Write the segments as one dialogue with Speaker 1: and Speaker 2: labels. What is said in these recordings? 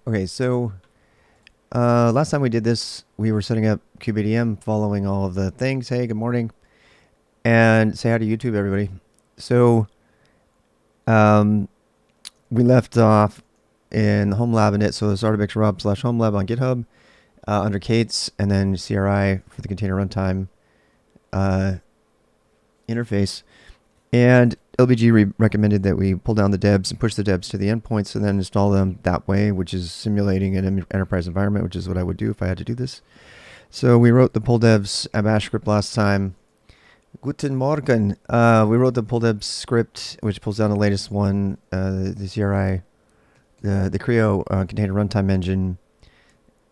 Speaker 1: Okay, so last time we did this, we were setting up kubeadm, following all of the things. Hey, good morning, and say hi to YouTube, everybody. So we left off in the Homelab Init, so it's artifacts/homelab on GitHub under Kate's, and then CRI for the container runtime interface. And LBG recommended that we pull down the debs and push the debs to the endpoints and then install them that way, which is simulating an enterprise environment, which is what I would do if I had to do this. So we wrote the pull debs bash script last time. Guten Morgen. We wrote the pull debs script, which pulls down the latest one, the CRI, the CRI-O container runtime engine,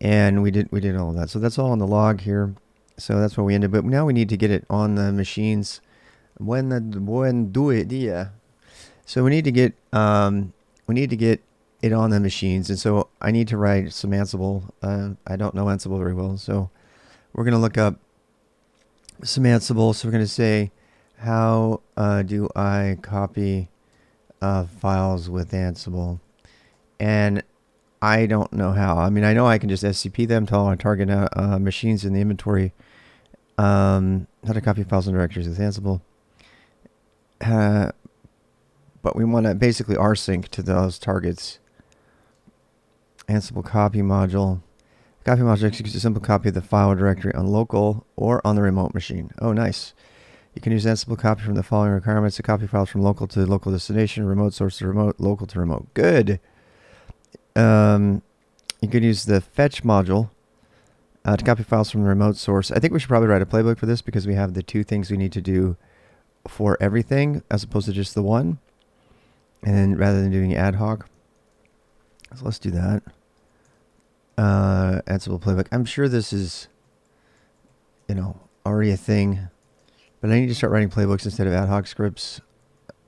Speaker 1: and we did all of that. So that's all on the log here. So that's where we ended. But now we need to get it on the machines. When do it, yeah. So we need to get it on the machines, and so I need to write some Ansible. I don't know Ansible very well, so we're gonna look up some Ansible. So we're gonna say, how do I copy files with Ansible? And I don't know how. I mean, I know I can just SCP them to all our target machines in the inventory. How to copy files and directories with Ansible. But we want to basically rsync to those targets. Ansible copy module. Copy module executes a simple copy of the file directory on local or on the remote machine. Oh, nice. You can use Ansible copy from the following requirements to copy files from local to local destination, remote source to remote, local to remote. Good. You could use the fetch module to copy files from the remote source. I think we should probably write a playbook for this because we have the two things we need to do for everything as opposed to just the one, and rather than doing ad hoc. So let's do that. Ansible playbook. I'm sure this is, already a thing, but I need to start writing playbooks instead of ad hoc scripts.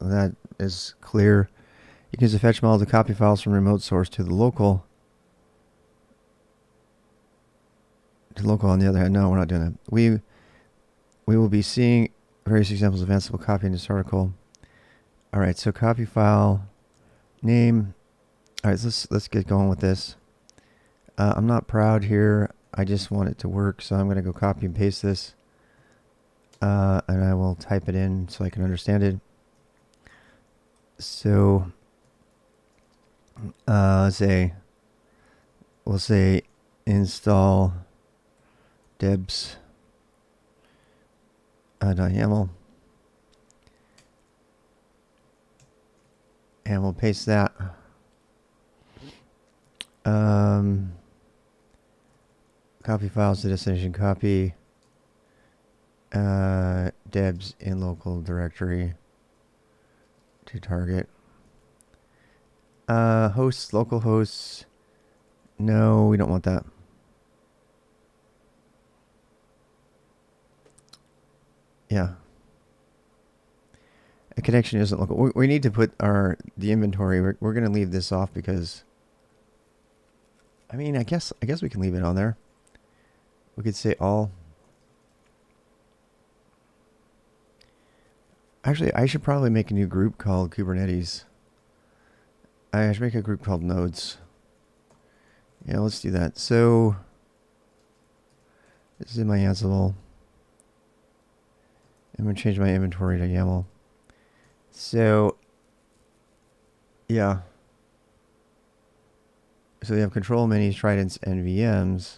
Speaker 1: That is clear. You can use the fetch model to copy files from remote source to the local. On the other hand, no, we're not doing that. We will be seeing various examples of Ansible copy in this article. All right, so copy file name. All right, let's get going with this. I'm not proud here. I just want it to work, so I'm going to go copy and paste this, and I will type it in so I can understand it. So we'll say install debs .yaml, and we'll paste that. Copy files to destination copy, debs in local directory to target. Hosts, local hosts. No, we don't want that. Yeah. A connection isn't local. We need to put the inventory. We're going to leave this off because, I mean, I guess we can leave it on there. We could say all. Actually, I should probably make a new group called Kubernetes. I should make a group called nodes. Yeah, let's do that. So this is my Ansible. I'm going to change my inventory to YAML. So, yeah. So we have control minis, tridents, and VMs.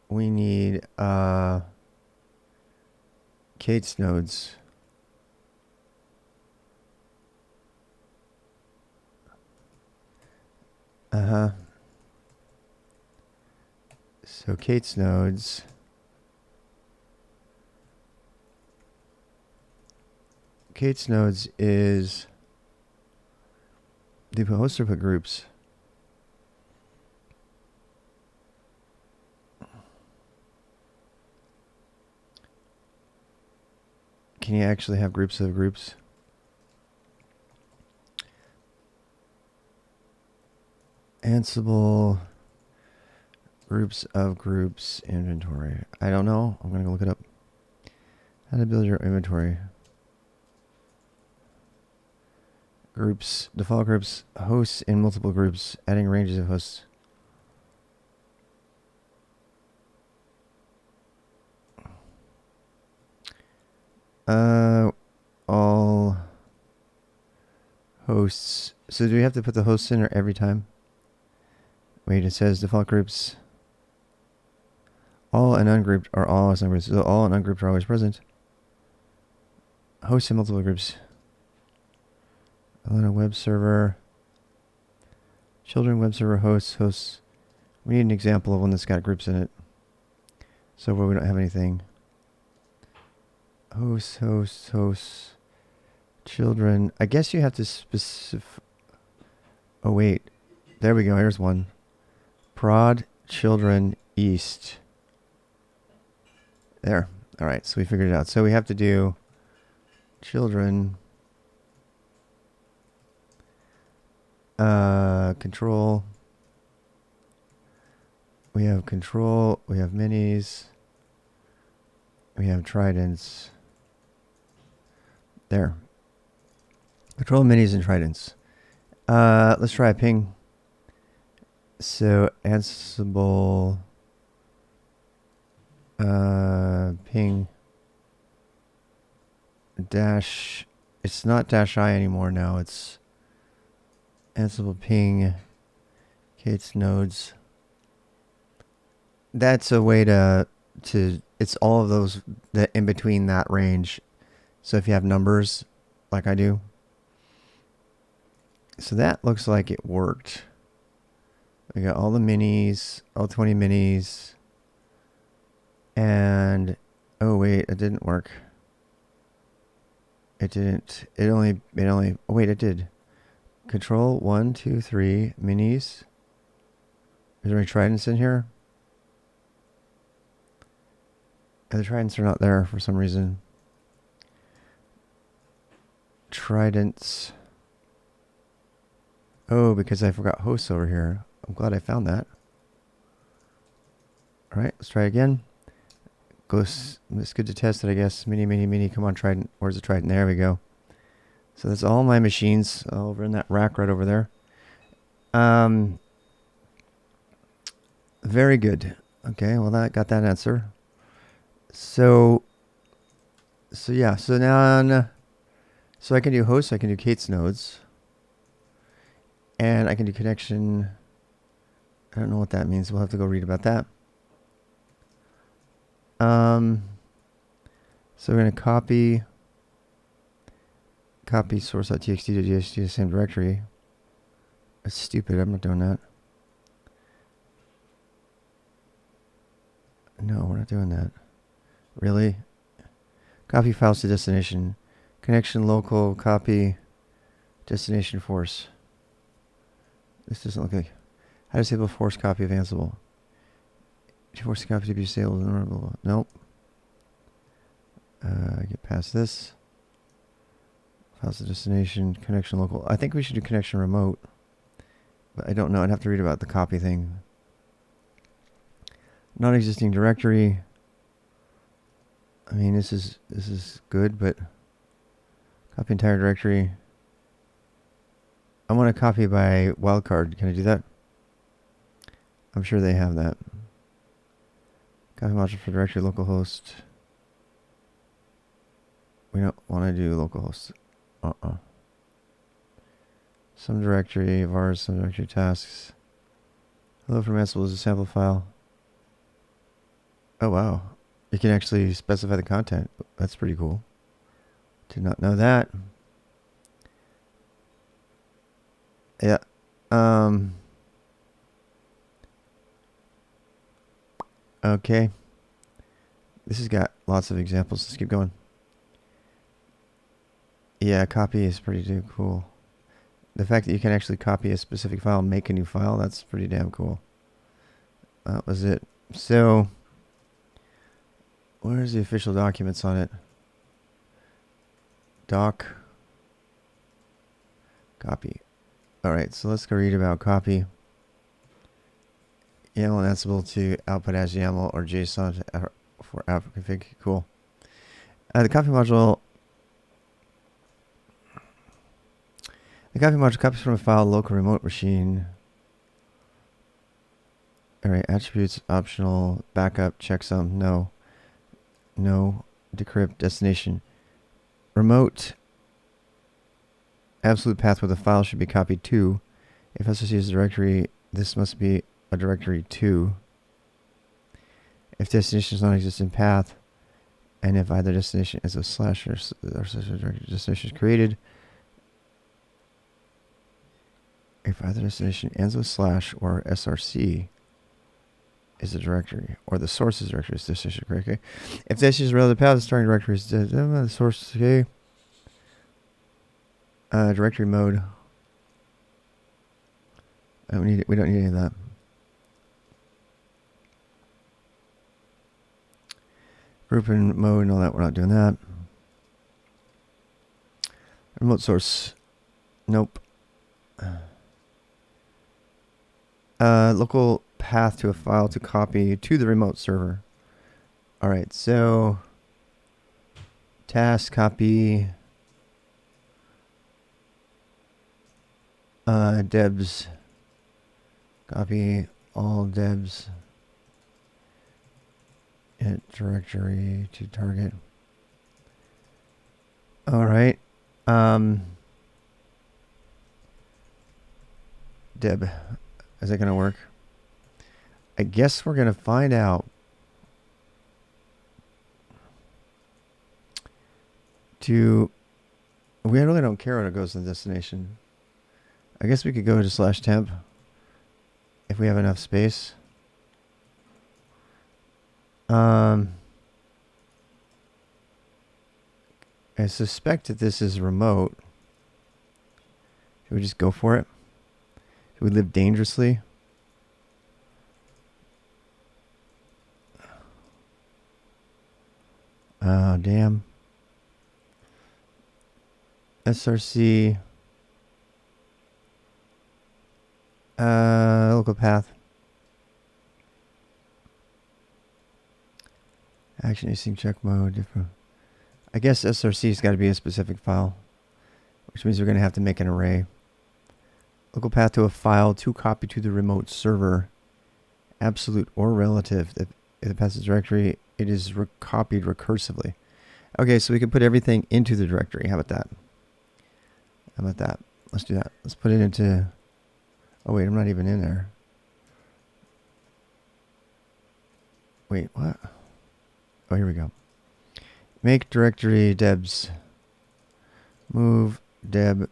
Speaker 1: We need Kate's nodes. So Kate's nodes. Kate's nodes is the host or put groups. Can you actually have groups of groups? Ansible groups of groups inventory. I don't know. I'm going to go look it up. How to build your inventory. Groups, default groups, hosts in multiple groups, adding ranges of hosts. All hosts. So do we have to put the hosts in every time? Wait, it says default groups. All and ungrouped are all as ungroups. So all and ungrouped are always present. Hosts in multiple groups. On a web server. Children web server hosts. We need an example of one that's got groups in it. So where we don't have anything. Hosts. Children. I guess you have to specify. Oh wait. There we go. Here's one. Prod children east. There. All right. So we figured it out. So we have to do children. Control. We have control. We have minis. We have tridents. There. Control minis and tridents. Let's try a ping. So Ansible ping dash. It's not dash I anymore now. It's Ansible ping Kate's nodes. That's a way to it's all of those that in between that range. So if you have numbers like I do. So that looks like it worked. We got all the minis, all 20 minis. And oh wait, it didn't work. It didn't. It only oh wait, it did. Control 1, 2, 3 minis. Is there any tridents in here? The tridents are not there for some reason. Tridents. Oh, because I forgot hosts over here. I'm glad I found that. All right, let's try again. It's good to test it, I guess. Mini. Come on, trident. Where's the trident? There we go. So that's all my machines over in that rack right over there. Very good. Okay, well, that got that answer. So yeah. So now, so I can do hosts. I can do Kate's nodes. And I can do connection. I don't know what that means. We'll have to go read about that. So we're going to copy source.txt to the same directory. That's stupid. I'm not doing that. No, we're not doing that. Really? Copy files to destination. Connection local copy destination force. This doesn't look like. How to disable force copy of Ansible. Force copy to be disabled. Nope. Get past this. Files to destination. Connection local. I think we should do connection remote. But I don't know. I'd have to read about the copy thing. Non-existing directory. I mean, this is good, but copy entire directory. I want to copy by wildcard. Can I do that? I'm sure they have that. Copy module for directory localhost. We don't want to do localhost. Some directory vars, some directory tasks. Hello from Ansible is a sample file. Oh wow. You can actually specify the content. That's pretty cool. Did not know that. Yeah. Okay. This has got lots of examples. Let's keep going. Yeah, copy is pretty cool. The fact that you can actually copy a specific file and make a new file, that's pretty damn cool. That was it. So, where's the official documents on it? Doc. Copy. Alright, so let's go read about copy. YAML and Ansible to output as YAML or JSON for app config. Cool. The copy module The copy module copies from a file local remote machine. Alright, attributes optional, backup, checksum, no. No. Decrypt, destination. Remote absolute path where the file should be copied to. If SRC is a directory, this must be a directory to. If destination is non-existent path, and if either destination is a slash or destination is created, if either destination ends with slash or src is a directory, or the source is directory, is destination correct? Okay. If destination is relative path, the starting directory is the source. Okay. Directory mode. We don't need any of that. Group and mode and all that. We're not doing that. Remote source. Nope. Local path to a file to copy to the remote server. All right. So task copy. Debs. Copy all debs. Hit directory to target. All right. Deb, is that going to work? I guess we're going to find out. We really don't care when it goes to the destination. I guess we could go to /temp if we have enough space. I suspect that this is remote. Should we just go for it? Should we live dangerously? Oh, damn. SRC. Local path. Action async check mode. Different. I guess SRC's got to be a specific file, which means we're going to have to make an array. Local path to a file to copy to the remote server. Absolute or relative. If the path is directory, it is copied recursively. Okay, so we can put everything into the directory. How about that? How about that? Let's do that. Let's put it into... Oh, wait, I'm not even in there. Wait, what? Oh, here we go. Make directory debs. Move deb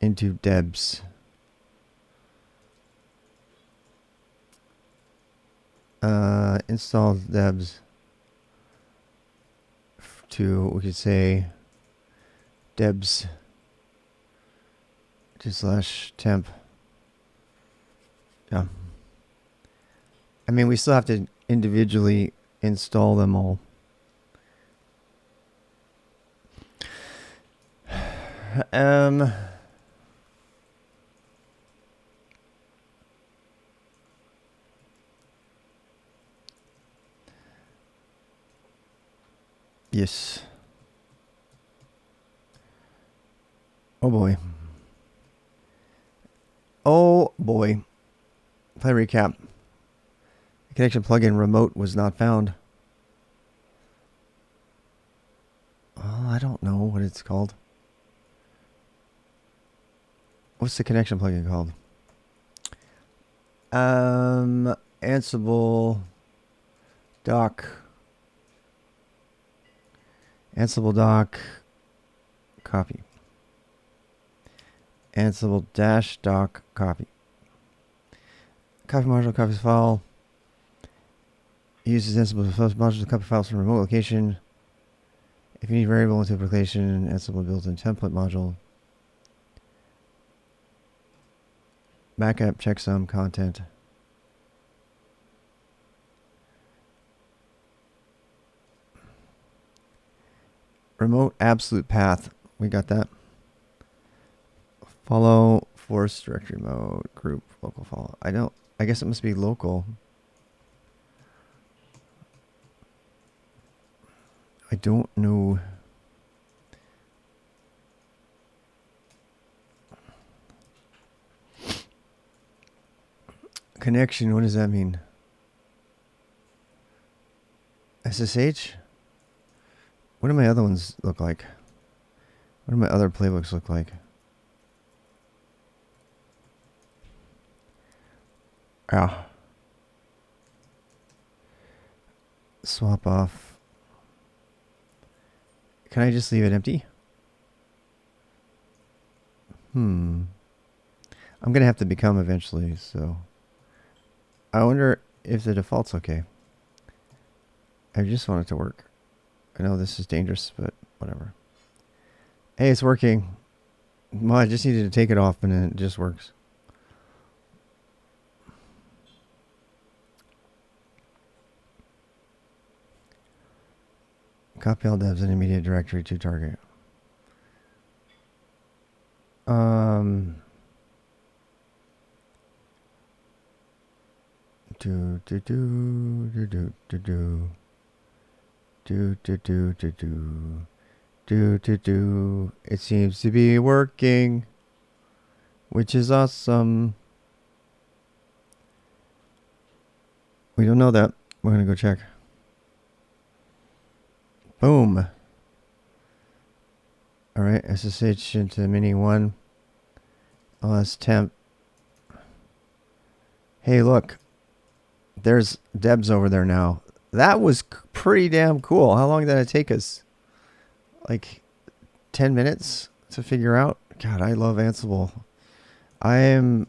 Speaker 1: into debs. Install debs to, we could say, debs to /temp. Yeah. I mean, we still have to individually install them all. Yes. Oh boy. Oh boy. If I recap, the connection plugin remote was not found. Oh, I don't know what it's called. What's the connection plugin called? Ansible doc. Ansible doc copy. Ansible -doc copy. Copy module copies file. Uses Ansible module to copy files from a remote location. If you need variable interpolation, Ansible built-in template module. Backup, checksum, content. Remote absolute path. We got that. Follow force directory mode group local follow. I guess it must be local. I don't know. Connection, what does that mean? SSH? What do my other ones look like? What do my other playbooks look like? Ah. Swap off. Can I just leave it empty? I'm going to have to become eventually, so. I wonder if the default's okay. I just want it to work. I know this is dangerous, but whatever. Hey, it's working. Well, I just needed to take it off and it just works. Copy all devs in immediate directory to target. It seems to be working, which is awesome. We don't know that. We're gonna go check. Boom. All right, SSH into mini 1. LS temp. Hey, look. There's debs over there now. That was pretty damn cool. How long did it take us? Like 10 minutes to figure out? God, I love Ansible. I've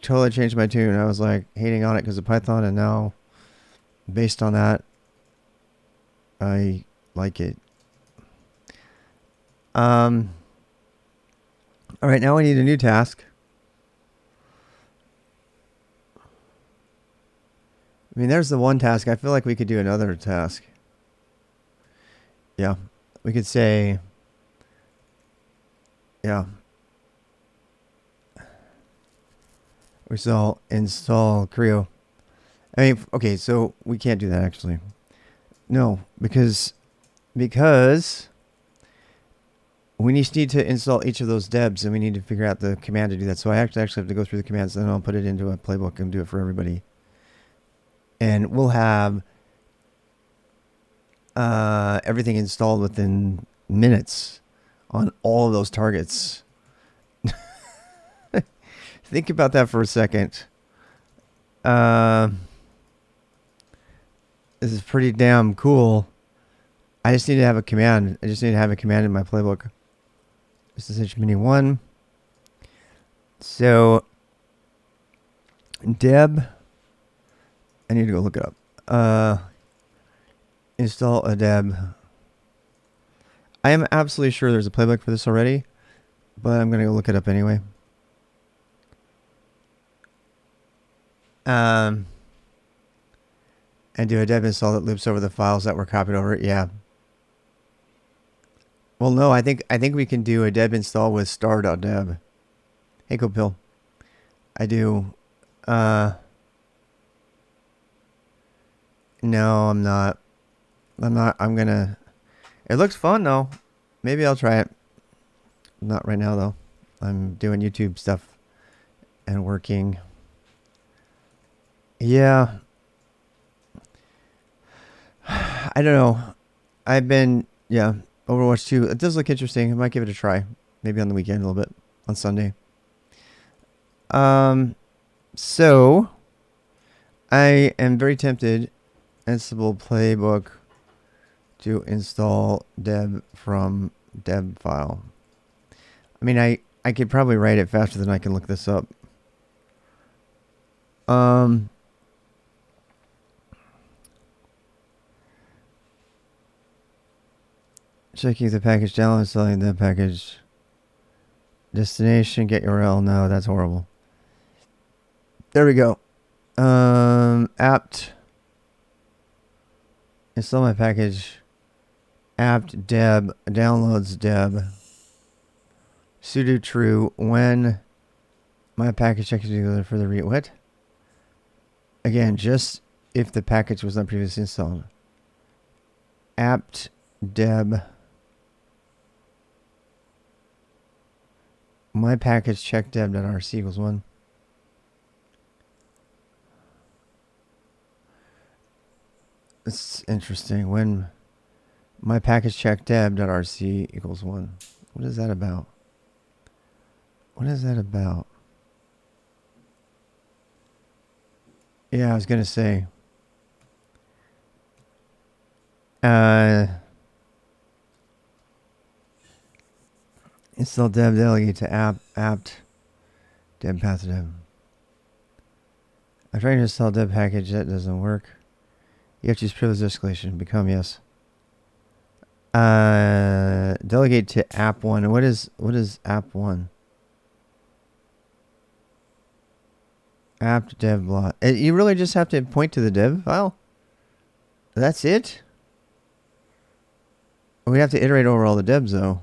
Speaker 1: totally changed my tune. I was like hating on it because of Python, and now based on that, I like it. All right, now we need a new task. I mean, there's the one task. I feel like we could do another task. Yeah. We could say, yeah. We shall install CRI-O. I mean, okay, so we can't do that actually. No, because we need to install each of those debs, and we need to figure out the command to do that. So I actually have to go through the commands, and then I'll put it into a playbook and do it for everybody. And we'll have everything installed within minutes on all of those targets. Think about that for a second. This is pretty damn cool. I just need to have a command. I just need to have a command in my playbook. SSH mini 1. So, deb. I need to go look it up. Install a deb. I am absolutely sure there's a playbook for this already, but I'm going to go look it up anyway. And do a deb install that loops over the files that were copied over it. Yeah. Well, no, I think we can do a deb install with star.deb. Hey, Copil. I do. No, I'm not. I'm gonna. It looks fun though. Maybe I'll try it. Not right now though. I'm doing YouTube stuff and working. Yeah. I don't know. I've been, yeah, Overwatch 2. It does look interesting. I might give it a try. Maybe on the weekend a little bit. On Sunday. So, I am very tempted, Ansible Playbook, to install deb from deb file. I mean, I could probably write it faster than I can look this up. Checking the package down, installing the package. Destination, get URL. No, that's horrible. There we go. Apt. Install my package. Apt deb. Downloads deb. Sudo true when my package checks together for the read. What? Again, just if the package was not previously installed. Apt deb. My package check deb.rc equals 1. It's interesting. When my package check deb.rc equals 1. What is that about? What is that about? Yeah, I was going to say. Install deb delegate to apt deb path to deb. I'm trying to install deb package. That doesn't work. You have to use privilege escalation. Become yes. Delegate to app1. What is app1? Apt dev block. You really just have to point to the dev file? That's it? We have to iterate over all the debs though.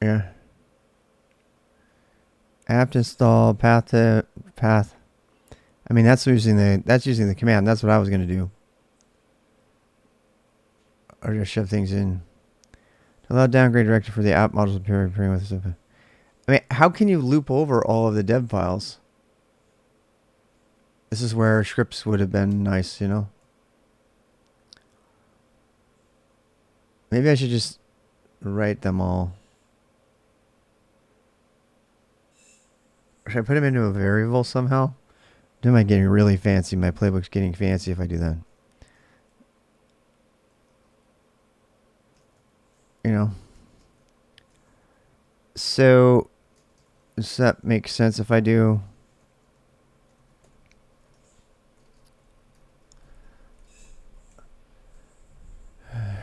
Speaker 1: Yeah. Apt install path to path. I mean that's using the command. That's what I was gonna do. Or just shove things in. To allow downgrade directory for the app modules appearing with stuff. I mean, how can you loop over all of the deb files? This is where scripts would have been nice, you know? Maybe I should just write them all. Should I put them into a variable somehow? Am I getting really fancy? My playbook's getting fancy if I do that. You know? So, does that make sense if I do?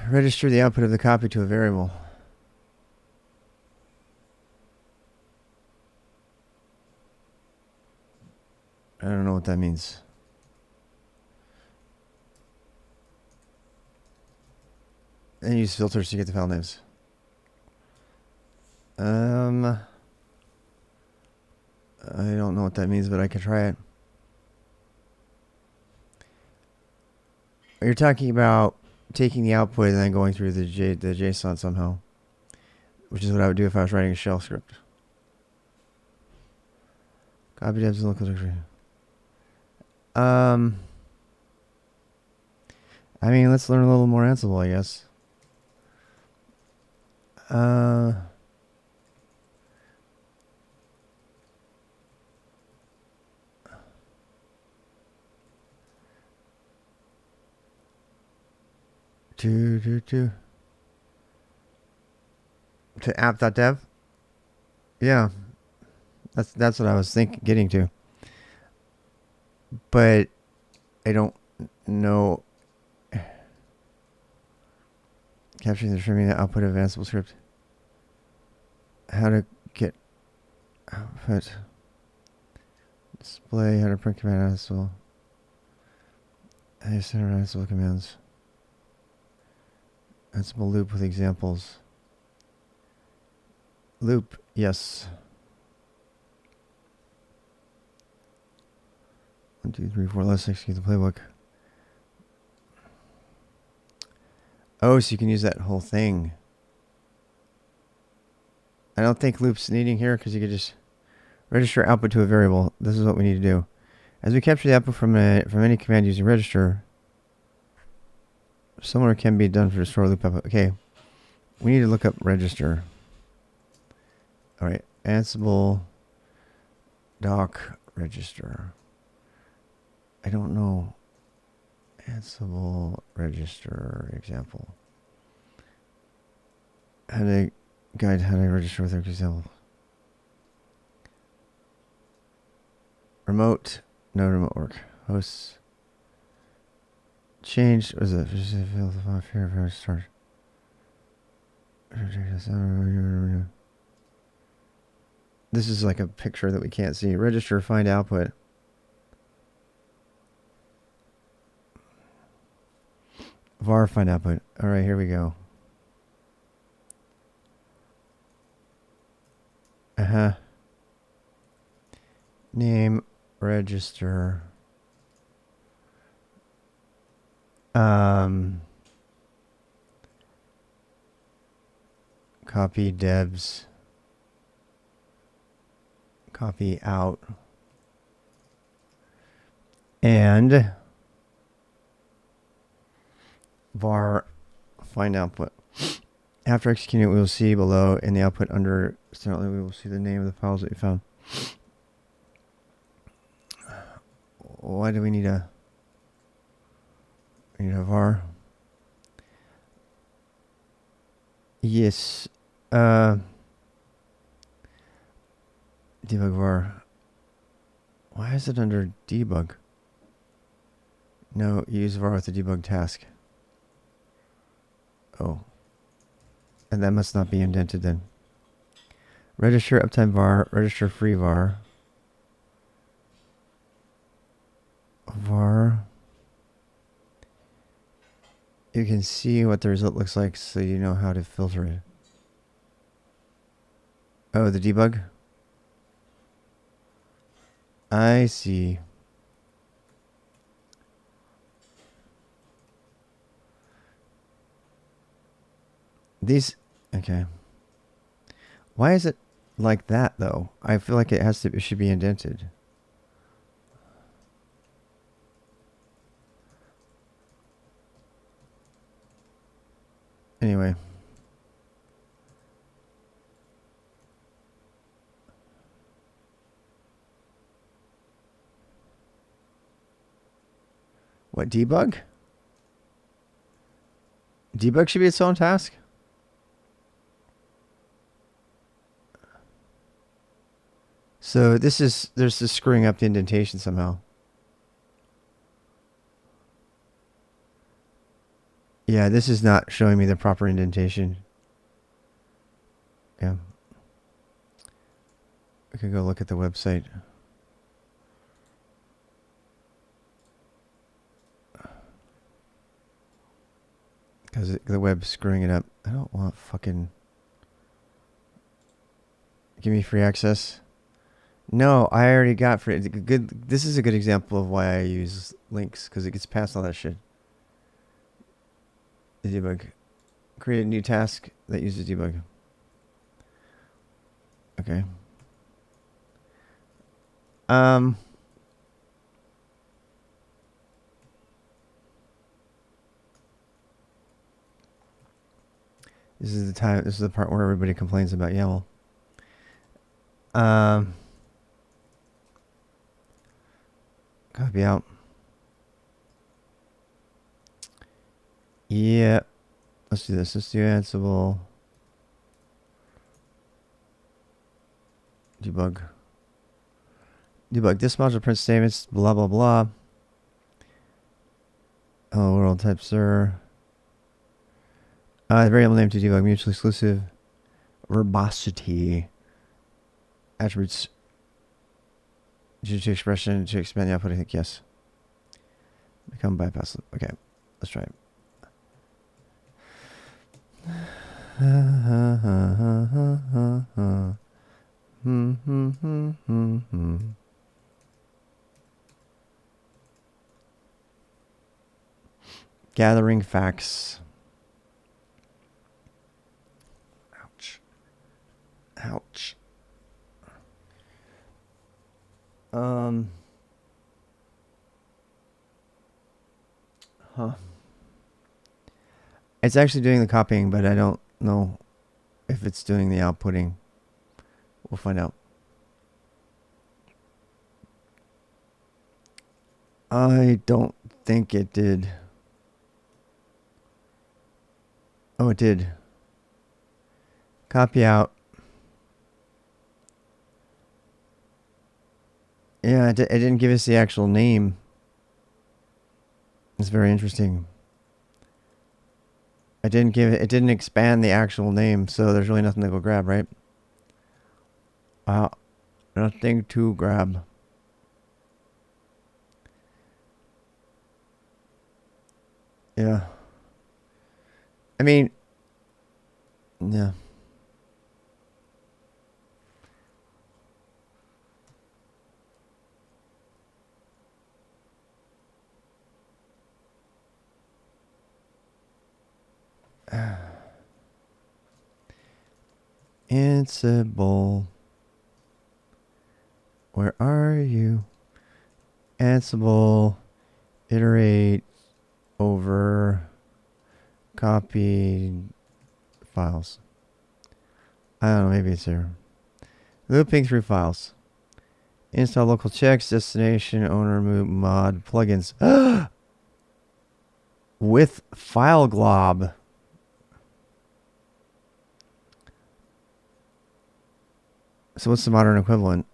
Speaker 1: Register the output of the copy to a variable. I don't know what that means. And use filters to get the file names. I don't know what that means, but I can try it. You're talking about taking the output and then going through the JSON somehow, which is what I would do if I was writing a shell script. Copy debs and local directory. I mean, let's learn a little more Ansible, I guess. To app.dev? Yeah. That's what I was getting to. But I don't know. Capturing and trimming the output of Ansible script. How to get output. Display, how to print command Ansible. How to center Ansible commands. Ansible loop with examples. Loop, yes. 1, 2, 3, 4, let's execute the playbook. Oh, so you can use that whole thing. I don't think loop's needing here because you could just register output to a variable. This is what we need to do. As we capture the output from any command using register, similar can be done for the store loop output. Okay, we need to look up register. All right, Ansible doc register. I don't know. Ansible register example. How to guide how to register with example. Remote, no remote work. Hosts. Change. What is it? Start. This is like a picture that we can't see. Register, find output. Var find output. All right, here we go. Name register. Copy debs. Copy out. And var find output. After executing it, we will see below in the output under certainly we will see the name of the files that we found. Why do we need a var? Yes. Debug var. Why is it under debug? No, use var with the debug task. Oh. And that must not be indented then. Register uptime var, register free var. Var. You can see what the result looks like so you know how to filter it. Oh, the debug? I see. These, okay. Why is it like that though? I feel like it should be indented. Anyway. What, debug? Debug should be its own task? So there's this screwing up the indentation somehow. Yeah, this is not showing me the proper indentation. Yeah. We could go look at the website. Because the web's screwing it up. I don't want fucking... Give me free access. No, I already got free... This is a good example of why I use links. Because it gets past all that shit. The debug. Create a new task that uses debug. Okay. This is the part where everybody complains about YAML. Copy out. Yeah. Let's do this. Let's do Ansible. Debug. Debug. This module prints statements, blah, blah, blah. Hello world type sir. The variable name to debug mutually exclusive. Verbosity. Attributes. To expression to expand the output. I think yes. Become bypass loop. Okay. Let's try it. Gathering facts. Ouch. Ouch. Huh. It's actually doing the copying, but I don't know if it's doing the outputting. We'll find out. I don't think it did. Oh, it did. Copy out. Yeah, it didn't give us the actual name. It's very interesting. It didn't expand the actual name, so there's really nothing to go grab, right? Wow. Nothing to grab. Yeah. I mean, yeah. Ansible. Where are you? Ansible iterate over copy files. I don't know, maybe it's there. Looping through files. Install local checks, destination, owner, mod, plugins. With file glob. So what's the modern equivalent?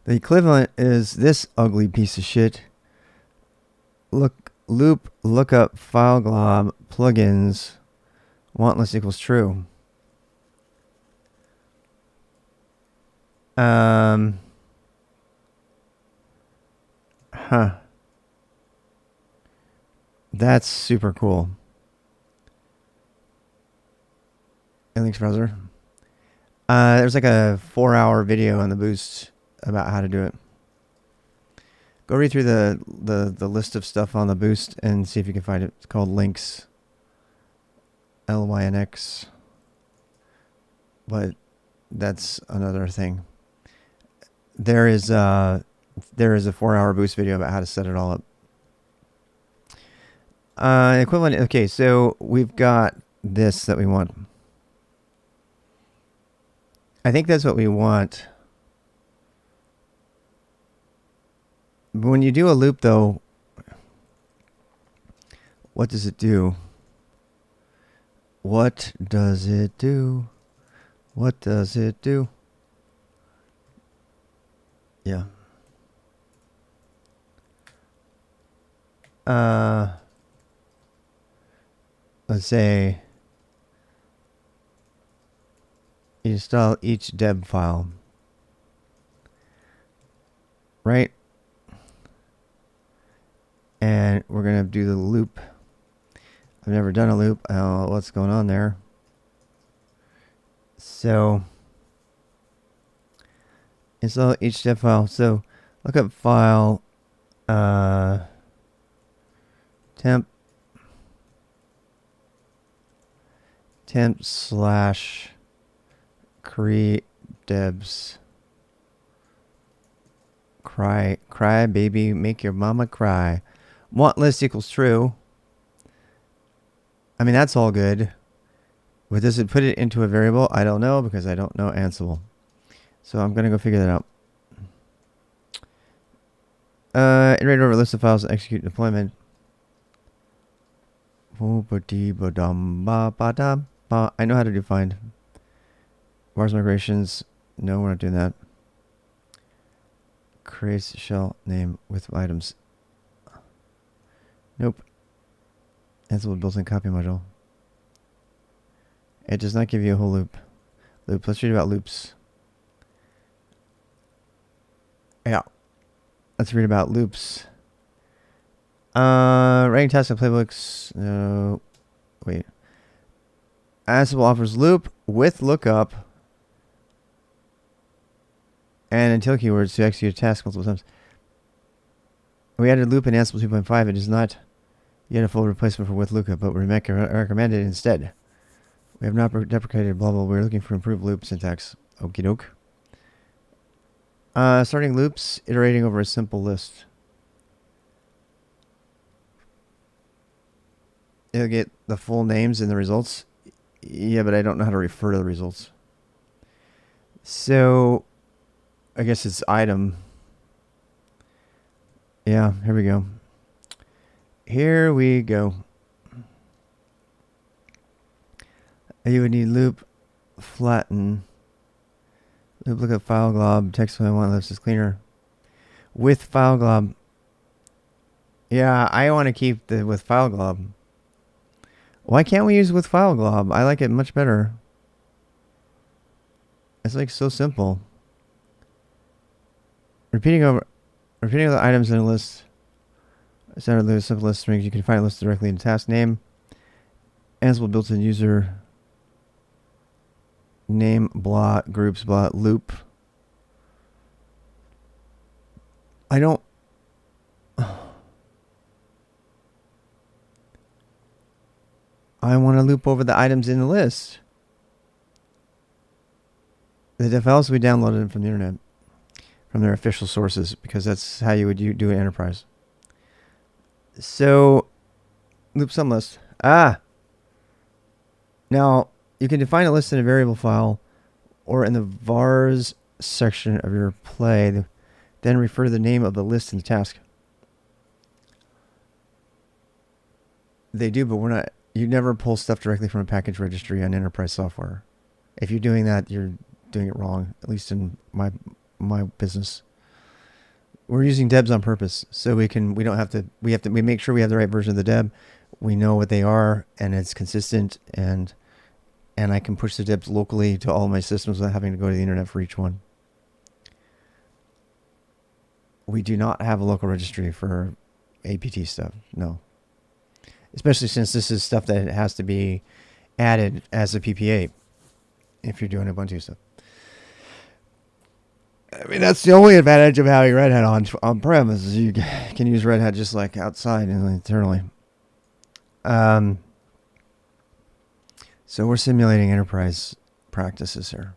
Speaker 1: The equivalent is this ugly piece of shit. Loop lookup file glob plugins want list equals true. Huh. That's super cool. Links browser. There's like a 4-hour video on the Boost about how to do it. Go read through the list of stuff on the Boost and see if you can find it. It's called Links. LYNX. But that's another thing. There is a 4-hour Boost video about how to set it all up. Equivalent. Okay, so we've got this that we want. I think that's what we want. But when you do a loop, though, what does it do? What does it do? What does it do? Yeah. Let's say you install each deb file, right? And we're going to do the loop. I've never done a loop. I don't know what's going on there. So install each deb file. So look up file temp slash create debs cry baby, make your mama cry. Want list equals true. I mean, that's all good. But does it put it into a variable? I don't know, because I don't know Ansible. So I'm going to go figure that out. Iterate over a list of files and execute deployment. I know how to do find. Vars migrations. No, we're not doing that. Creates shell name with items. Nope. Ansible built-in copy module. It does not give you a whole loop. Let's read about loops. Yeah. Let's read about loops. Writing tasks and playbooks. No. Wait. Ansible offers loop with lookup and until keywords to execute a task multiple times. We added loop in Ansible 2.5. It is not yet a full replacement for with lookup, but we recommend it instead. We have not deprecated blah blah. We're looking for improved loop syntax. Okie doke. Starting loops, iterating over a simple list. It'll get the full names and the results. Yeah, but I don't know how to refer to the results. So, I guess it's item. Yeah, here we go. Here we go. You would need loop, flatten. Loop look at file glob. Text when I want list is cleaner. With file glob. Yeah, I want to keep the with file glob. Why can't we use with file glob? I like it much better. It's like so simple. Repeating the items in a list. Standard list, simple list strings. You can find a list directly in task name. Ansible built-in user name, blah, groups, blah, loop. I don't. I want to loop over the items in the list. The files we downloaded from the internet. from their official sources, because that's how you would do an enterprise. So, loop sum list. Now, you can define a list in a variable file or in the vars section of your play, then refer to the name of the list in the task. They do, but we're not. You never pull stuff directly from a package registry on enterprise software. If you're doing that, you're doing it wrong, at least in my business. We're using debs on purpose, so we make sure we have the right version of the deb. We know what they are, and it's consistent, and I can push the debs locally to all my systems without having to go to the internet for each one. We do not have a local registry for APT stuff, no. Especially since this is stuff that has to be added as a PPA if you're doing Ubuntu stuff. I mean, that's the only advantage of having Red Hat on-prem is you can use Red Hat just like outside and internally. So we're simulating enterprise practices here.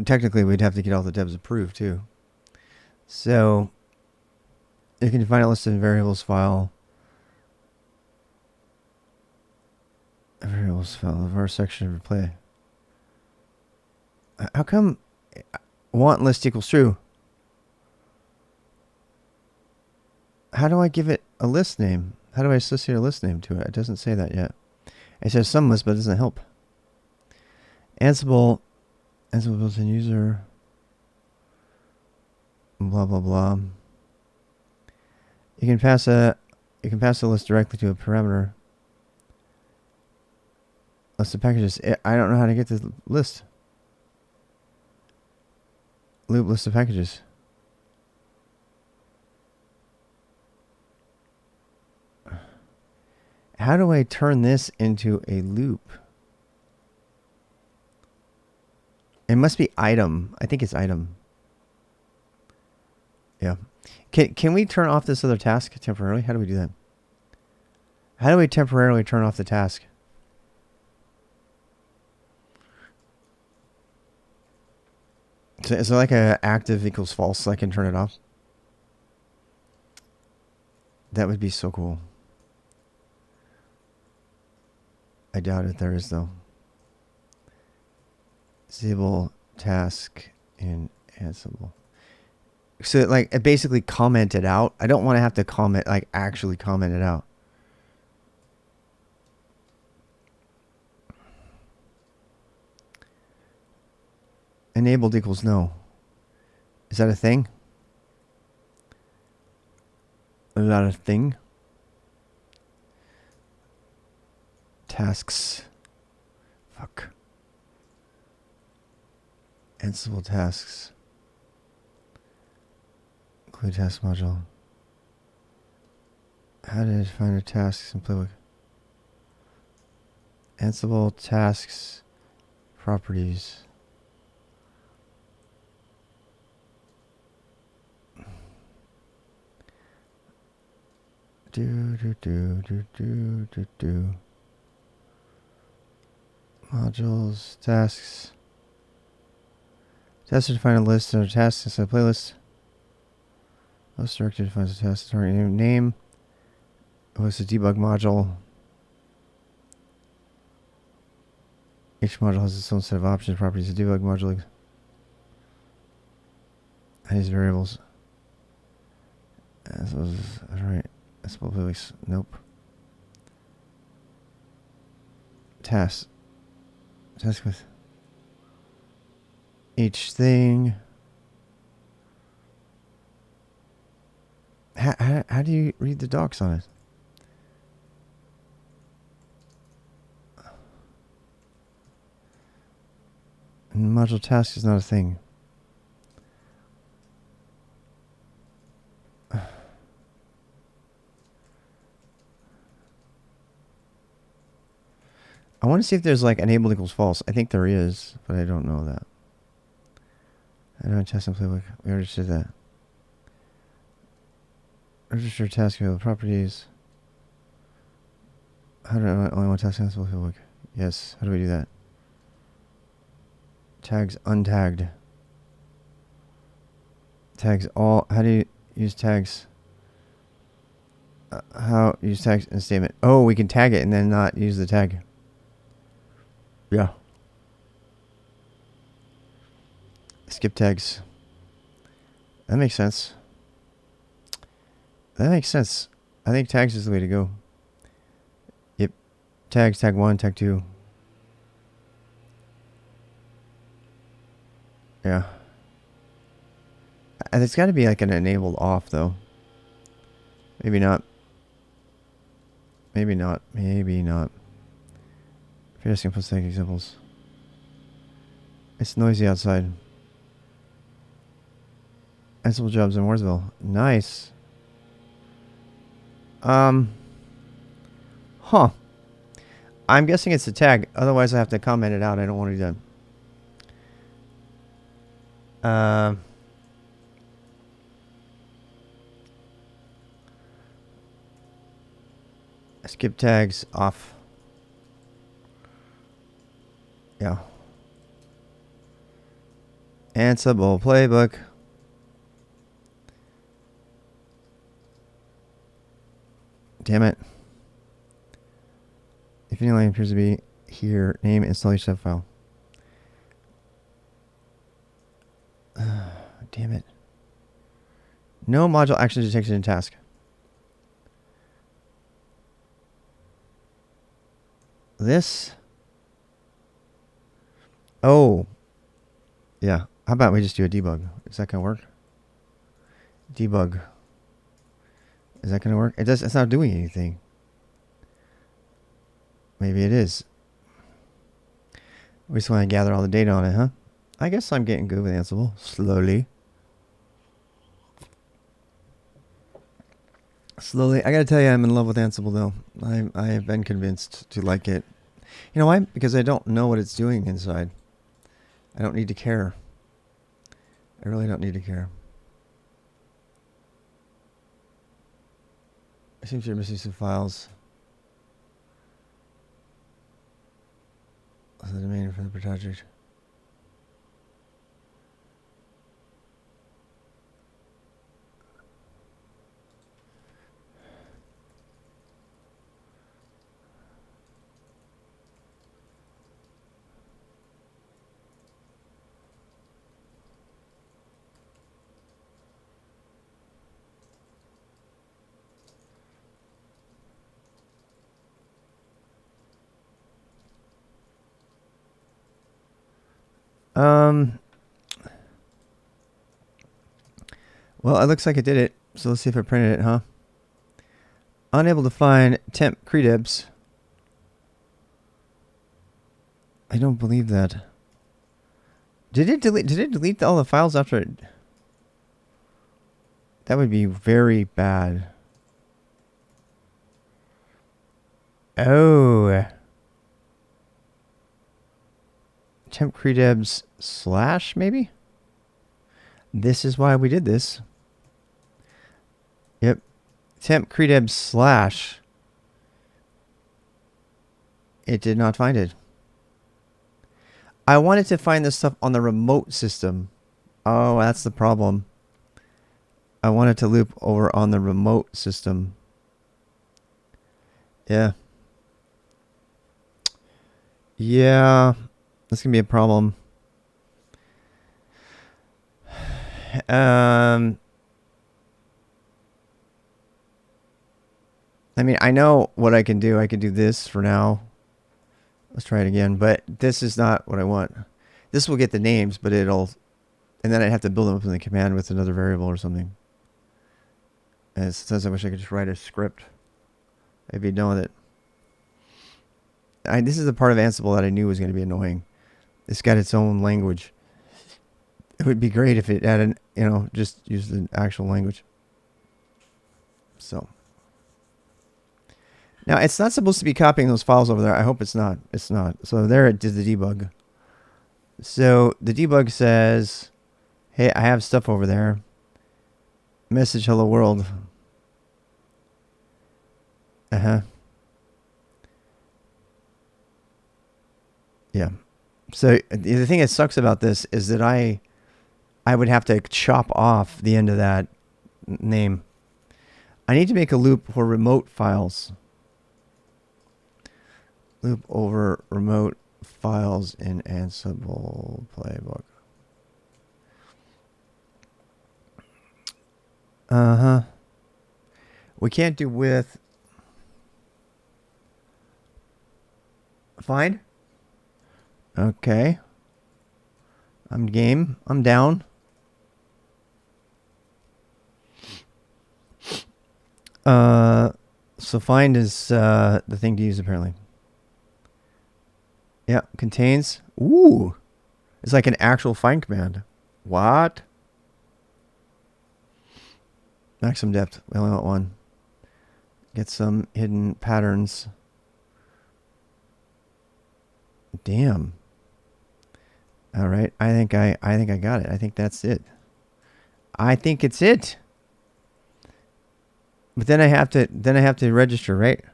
Speaker 1: Technically, we'd have to get all the debs approved too. So you can define a list of variables file. A variables file of our section of your play. How come want list equals true? How do I give it a list name? How do I associate a list name to it? It doesn't say that yet. It says some list, but it doesn't help. Ansible built-in user. Blah blah blah. You can pass a list directly to a parameter. List of packages. I don't know how to get the list. Loop list of packages. How do I turn this into a loop? It must be item. I think it's item. Yeah. Can we turn off this other task temporarily? How do we do that? How do we temporarily turn off the task? So is there like a active equals false so I can turn it off? That would be so cool. I doubt it there is though. Disable task in Ansible. So like it basically commented out. I don't want to have to comment, like actually comment it out. Enabled equals no. Is that a thing? Is that a thing? Tasks. Fuck. Ansible tasks. Include task module. How to define a tasks in Playbook? Ansible tasks properties. Modules, tasks. Tasks to define a list or tasks inside a playlist. Host directory defines a task target name. Host a debug module. Each module has its own set of options, properties. The debug module has variables. Alright. Nope. Task with each thing. How do you read the docs on it? And module task is not a thing. I want to see if there's like enabled equals false. I think there is, but I don't know that. I don't test and Playbook. We already did that. Register task available properties. How do I only want task Ansible Playbook? Yes. How do we do that? Tags untagged. Tags all. How do you use tags? How use tags in a statement? Oh, we can tag it and then not use the tag. Yeah. Skip tags. That makes sense. That makes sense. I think tags is the way to go. Yep. Tags, tag 1, tag 2. Yeah. And it's got to be like an enabled off though. Maybe not. Maybe not. Maybe not. If you're asking for tag examples. It's noisy outside. Ansible jobs in Warsville. Nice. Huh. I'm guessing it's a tag. Otherwise, I have to comment it out. I don't want to do that. Skip tags off. Yeah. Ansible Playbook. Damn it. If any line appears to be here, name install Hdf file. Damn it. No module action detection in task. This. Oh. Yeah. How about we just do a debug? Is that going to work? Debug. Is that going to work? It does. It's not doing anything. Maybe it is. We just want to gather all the data on it, huh? I guess I'm getting good with Ansible. Slowly. Slowly. I got to tell you, I'm in love with Ansible, though. I have been convinced to like it. You know why? Because I don't know what it's doing inside. I don't need to care. I really don't need to care. It seems you're missing some files. That's the domain for the project. Well, it looks like it did it. So let's see if I printed it, huh? Unable to find temp credebs. I don't believe that. Did it delete all the files after it? That would be very bad. Oh. Temp credebs / maybe? This is why we did this. Yep. Temp credebs / it did not find it. I wanted to find this stuff on the remote system. Oh, that's the problem. I wanted to loop over on the remote system. Yeah. Yeah. That's going to be a problem. I mean, I know what I can do. I can do this for now. Let's try it again. But this is not what I want. This will get the names, but it'll... And then I'd have to build them up in the command with another variable or something. And sometimes I wish I could just write a script. I'd be done with it. This is the part of Ansible that I knew was going to be annoying. It's got its own language. It would be great if it had an, just use the actual language. So. Now, it's not supposed to be copying those files over there. I hope it's not. It's not. So there it did the debug. So the debug says, hey, I have stuff over there. Message hello world. Uh-huh. Yeah. So the thing that sucks about this is that I I would have to chop off the end of that name. I need to make a loop for remote files. Loop over remote files in Ansible Playbook. Uh-huh. We can't do with find. Okay. I'm game. I'm down. So find is the thing to use apparently. Yeah, contains. Ooh. It's like an actual find command. What? Maximum depth. We only want one. Get some hidden patterns. Damn. All right. I think I got it. I think that's it. I think it's it. But then I have to register, right?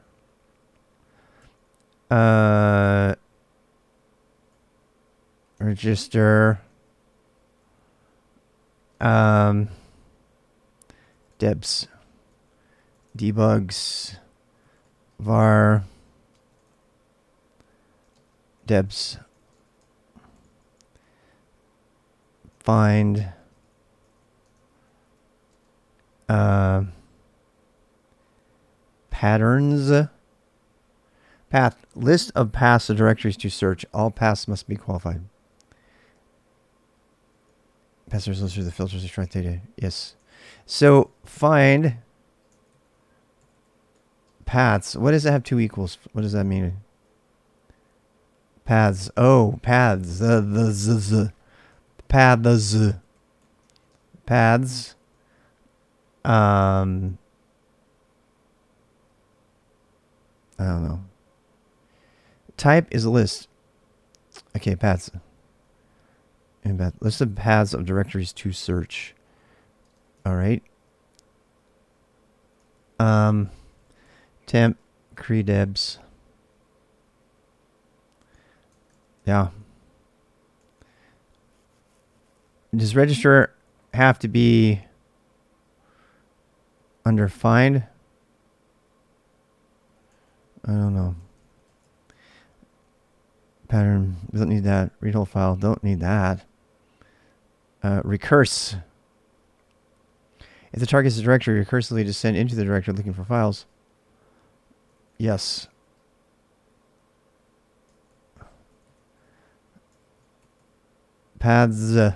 Speaker 1: Register. Debs. Debugs. Var. Debs. Find. Patterns. Path. List of paths of directories to search. All paths must be qualified. Passwords listed the filters extract data. Yes. So find paths. What does that have two equals? What does that mean? Paths. Oh, paths. The paths. Paths. I don't know. Type is a list. Okay, paths. List of paths of directories to search. All right. Temp CRI debs. Yeah. Does register have to be under find? I don't know. Pattern, we don't need that. Read whole file, don't need that. Recurse. If the target is a directory, recursively descend into the directory looking for files. Yes. Paths.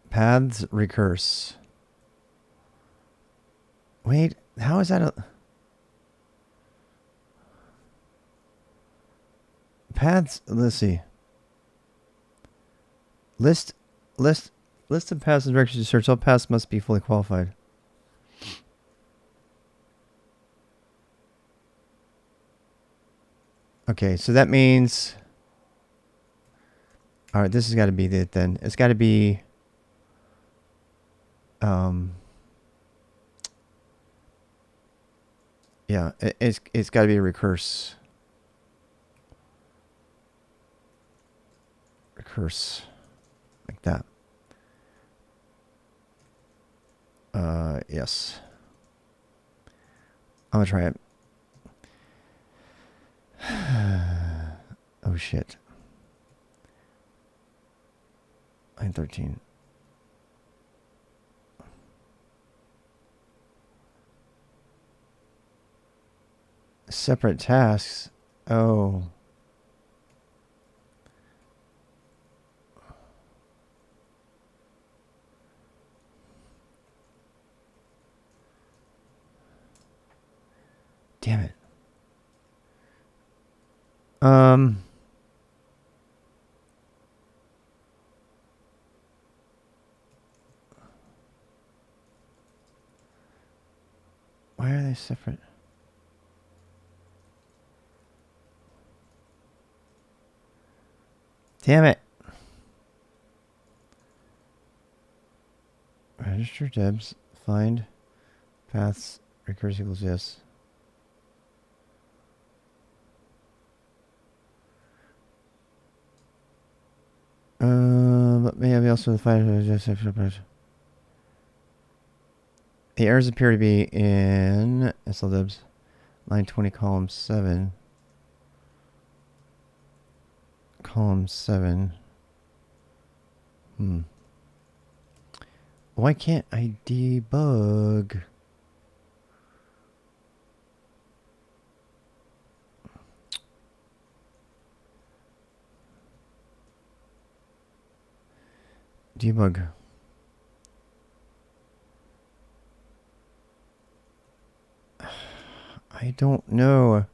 Speaker 1: Paths recurse. Wait, how is that a... Paths, let's see. List of paths and directions to search. All paths must be fully qualified. Okay, so that means... Alright, this has got to be it then. It's got to be... yeah, it's got to be a recurse. Recurse. Like that. Yes. I'm gonna try it. Oh shit. Line 13. Separate tasks. Oh. Damn it. Why are they separate? Damn it. Register debs. Find paths. Recurse equals yes. maybe also the file. The errors appear to be in debs line 20, column 7. Column 7. Why can't I debug? Debug. I don't know.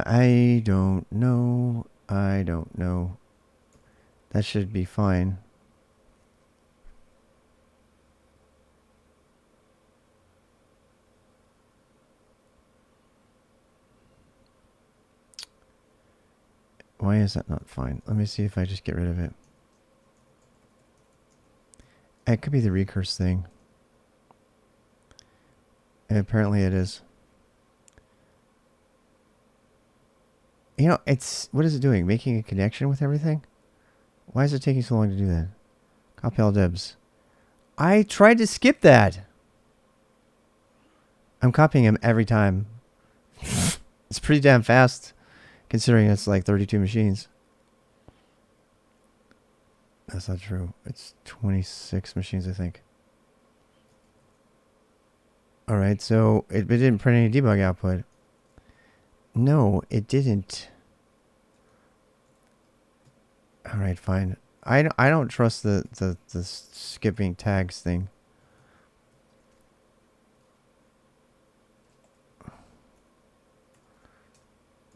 Speaker 1: I don't know. I don't know. That should be fine. Why is that not fine? Let me see if I just get rid of it. It could be the recurse thing. And apparently it is. You know, it's... What is it doing? Making a connection with everything? Why is it taking so long to do that? Copy all debs. I tried to skip that. I'm copying him every time. It's pretty damn fast, considering it's like 32 machines. That's not true. It's 26 machines, I think. Alright, so it didn't print any debug output. No, it didn't. Alright, fine. I don't trust the skipping tags thing.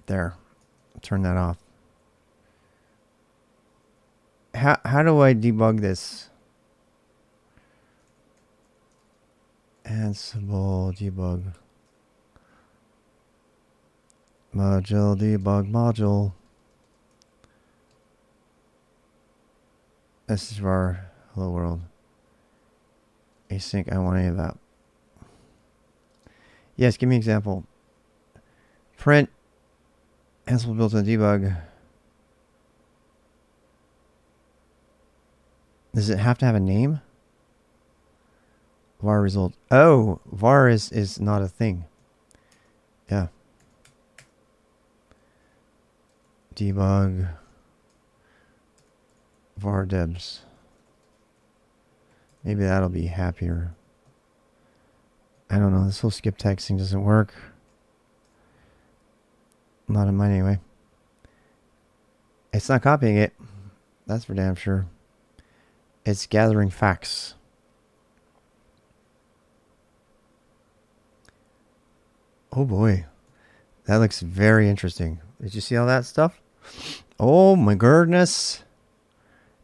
Speaker 1: There. Turn that off. How do I debug this? Ansible debug. Module debug module. This is var hello world. Async, I want any of that. Yes, give me an example. Print Ansible built-in debug. Does it have to have a name? Var result. Oh, var is not a thing. Yeah. Debug var debs. Maybe that'll be happier. I don't know. This whole skip text thing doesn't work. Not in mine anyway. It's not copying it. That's for damn sure. It's gathering facts. Oh boy. That looks very interesting. Did you see all that stuff? Oh my goodness.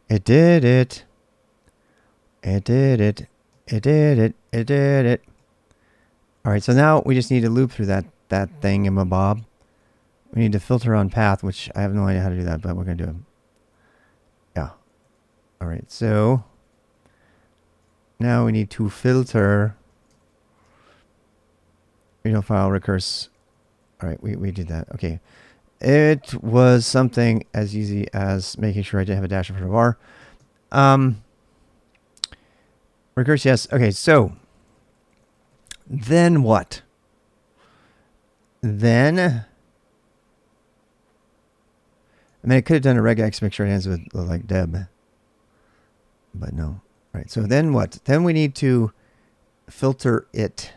Speaker 1: It did it. It did it. It did it. It did it. Alright, so now we just need to loop through that thingamabob. We need to filter on path, which I have no idea how to do that, but we're going to do it. Yeah. Alright, so now we need to filter file recurse. Alright, we did that. Okay. It was something as easy as making sure I didn't have a dash in front of R. Recurse, yes. Okay, so then what? Then I mean, I could have done a regex, make sure it ends with like deb, but no. All right, so then what? Then we need to filter it.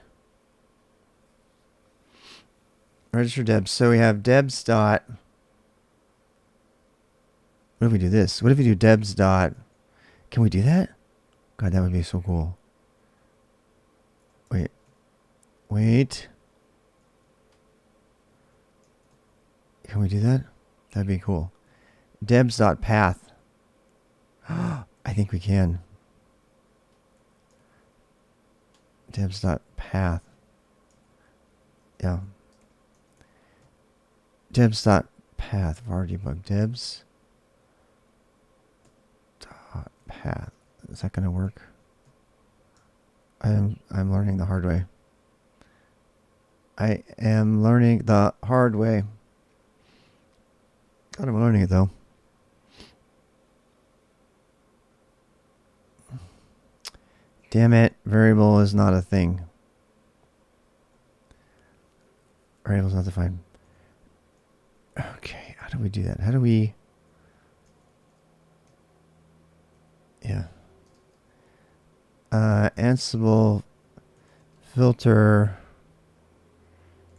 Speaker 1: Register debs. So we have debs dot. What if we do this? What if we do debs dot? Can we do that? God, that would be so cool. Wait. Can we do that? That'd be cool. Debs dot path. I think we can. Debs dot path. Yeah. Debs dot path. var debug debs dot path. Is that going to work? I'm learning the hard way. I am learning the hard way. God, I'm learning it though. Damn it, variable is not a thing. Variable's not defined. Okay, how do we do that? How do we... Yeah. Ansible filter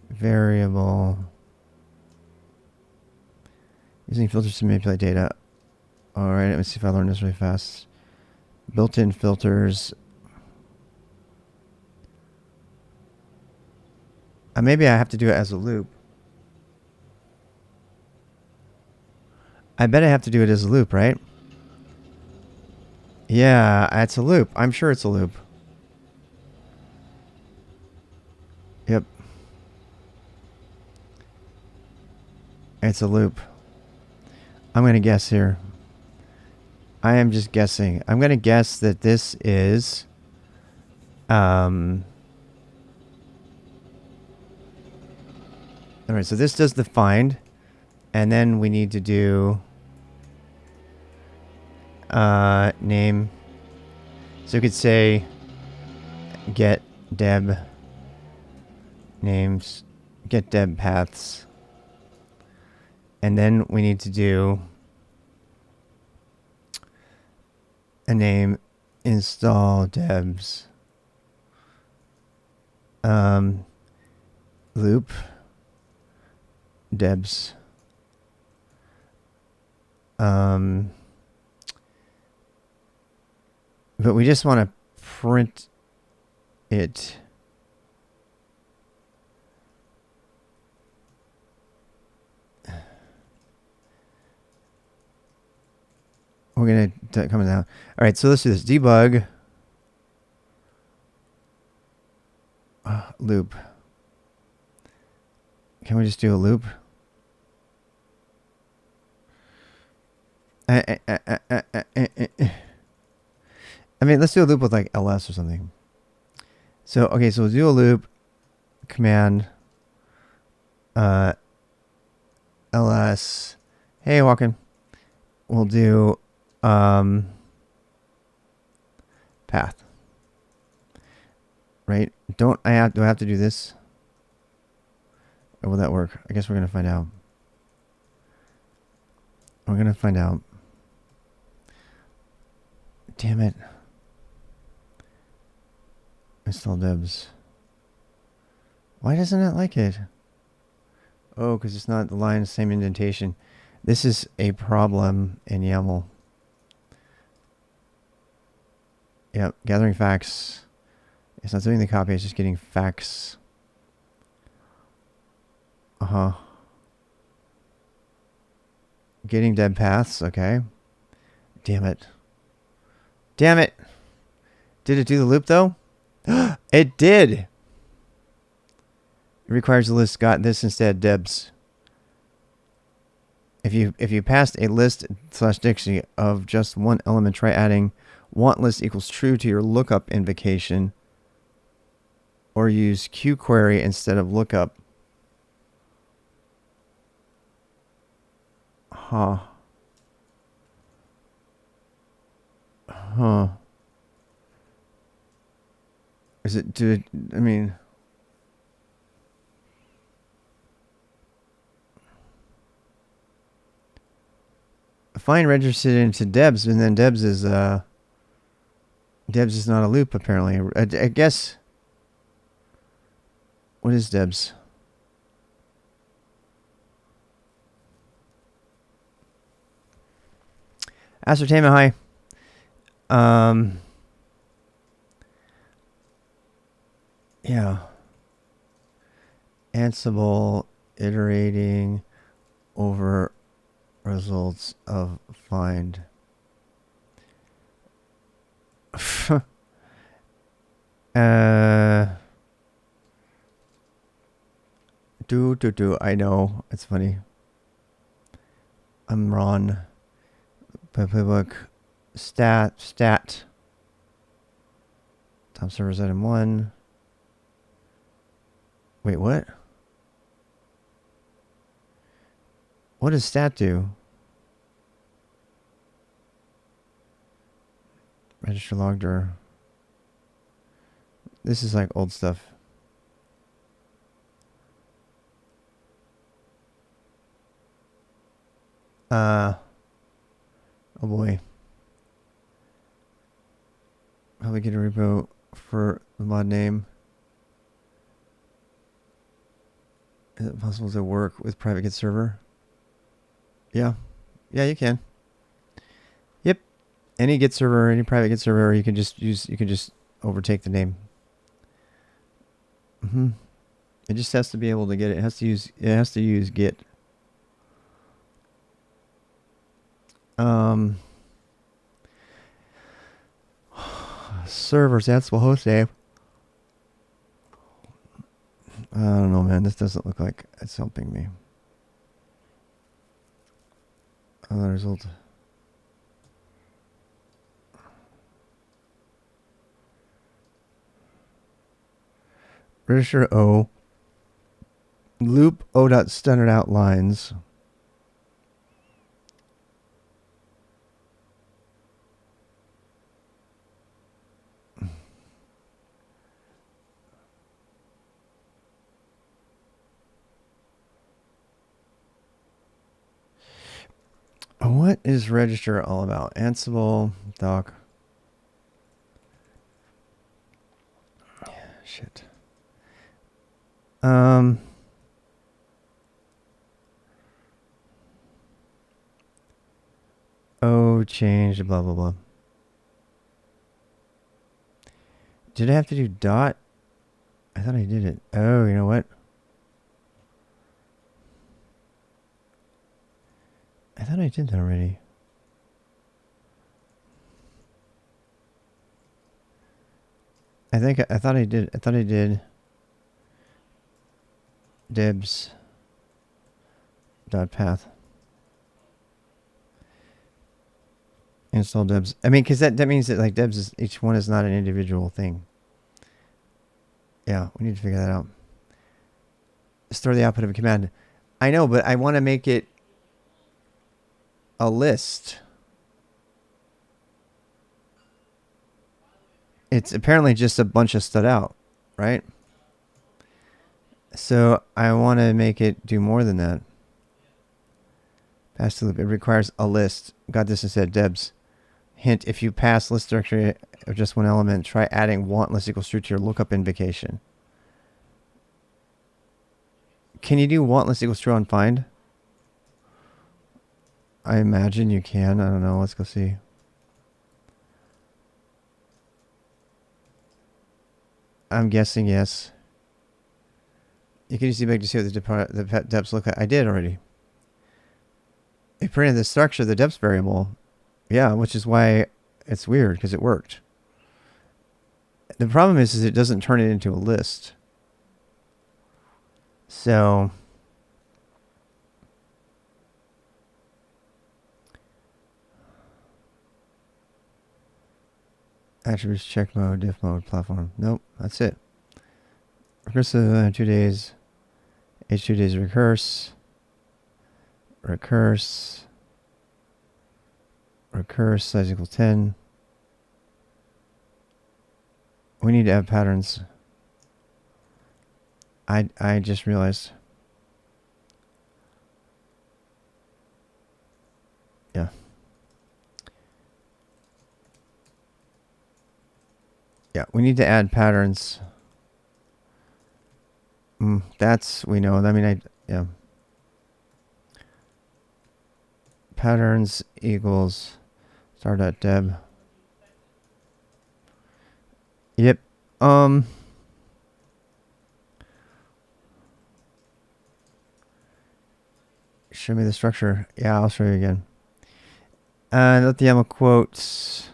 Speaker 1: variable using filters to manipulate data. All right, let me see if I learn this really fast. Built-in filters. Maybe I have to do it as a loop. I bet I have to do it as a loop, right? Yeah, it's a loop. I'm sure it's a loop. Yep. It's a loop. I'm going to guess here. I am just guessing. I'm going to guess that this is... Alright, so this does the find. And then we need to do... name. So we could say... get deb... names. Get deb paths. And then we need to do... a name, install debs, loop, debs, but we just want to print it. We're going to come down. All right, so let's do this. Debug loop. Can we just do a loop? I mean, let's do a loop with like ls or something. So, okay, so we'll do a loop command ls. Hey, Walken. We'll do path. Right? Do I have to do this? Or will that work? I guess we're going to find out. We're going to find out. Damn it. Install debs. Why doesn't it like it? Oh, because it's not the line, same indentation. This is a problem in YAML. Yep, gathering facts. It's not doing the copy, it's just getting facts. Getting dead paths, okay. Damn it. Damn it! Did it do the loop though? It did! It requires the list got this instead, debs. If you passed a list / dictionary of just one element, try adding want list equals true to your lookup invocation, or use qquery instead of lookup. Huh. Is it, I mean... Find registered into debs, and then debs is not a loop apparently. I guess. What is debs? Ascertainment high. Yeah. Ansible iterating over results of find. I know. It's funny. I'm Ron. Playbook. stat top servers item 1. Wait, what? What does stat do? Register logger. This is like old stuff. Oh boy. Probably get a repo for the mod name. Is it possible to work with private Git server? Yeah. Yeah, you can. Yep. Any Git server, any private Git server, you can just overtake the name. It just has to be able to get it. It has to use Git. Servers, Ansible host name. I don't know, man. This doesn't look like it's helping me. Result. Register O. Loop O.standard outlines. What is register all about? Ansible doc. Shit. Oh, change, blah, blah, blah. Did I have to do dot? I thought I did it. Oh, you know what? I thought I did that already. I thought I did debs dot path. Install debs. I mean, because that means that like debs is, each one is not an individual thing. Yeah, we need to figure that out. Store the output of a command. I know, but I want to make it a list. It's apparently just a bunch of stud out, right? So I want to make it do more than that. Pass to loop. It requires a list. Got this instead. Debs. Hint: if you pass list directory of just one element, try adding want list equals true to your lookup invocation. Can you do want list equals true on find? I imagine you can. I don't know. Let's go see. I'm guessing yes. You can just debug to see what the depths look like. I did already. It printed the structure of the depths variable. Yeah, which is why it's weird, because it worked. The problem is it doesn't turn it into a list. So attributes, check mode, diff mode, platform. Nope, that's it. Recursive 2 days. H2 days recurse. Recurse size equals 10. We need to add patterns. I just realized. Yeah. Yeah, we need to add patterns. That's, we know. I mean, yeah. Patterns equals star.deb. Yep. Show me the structure. Yeah, I'll show you again. Let the YAML quotes.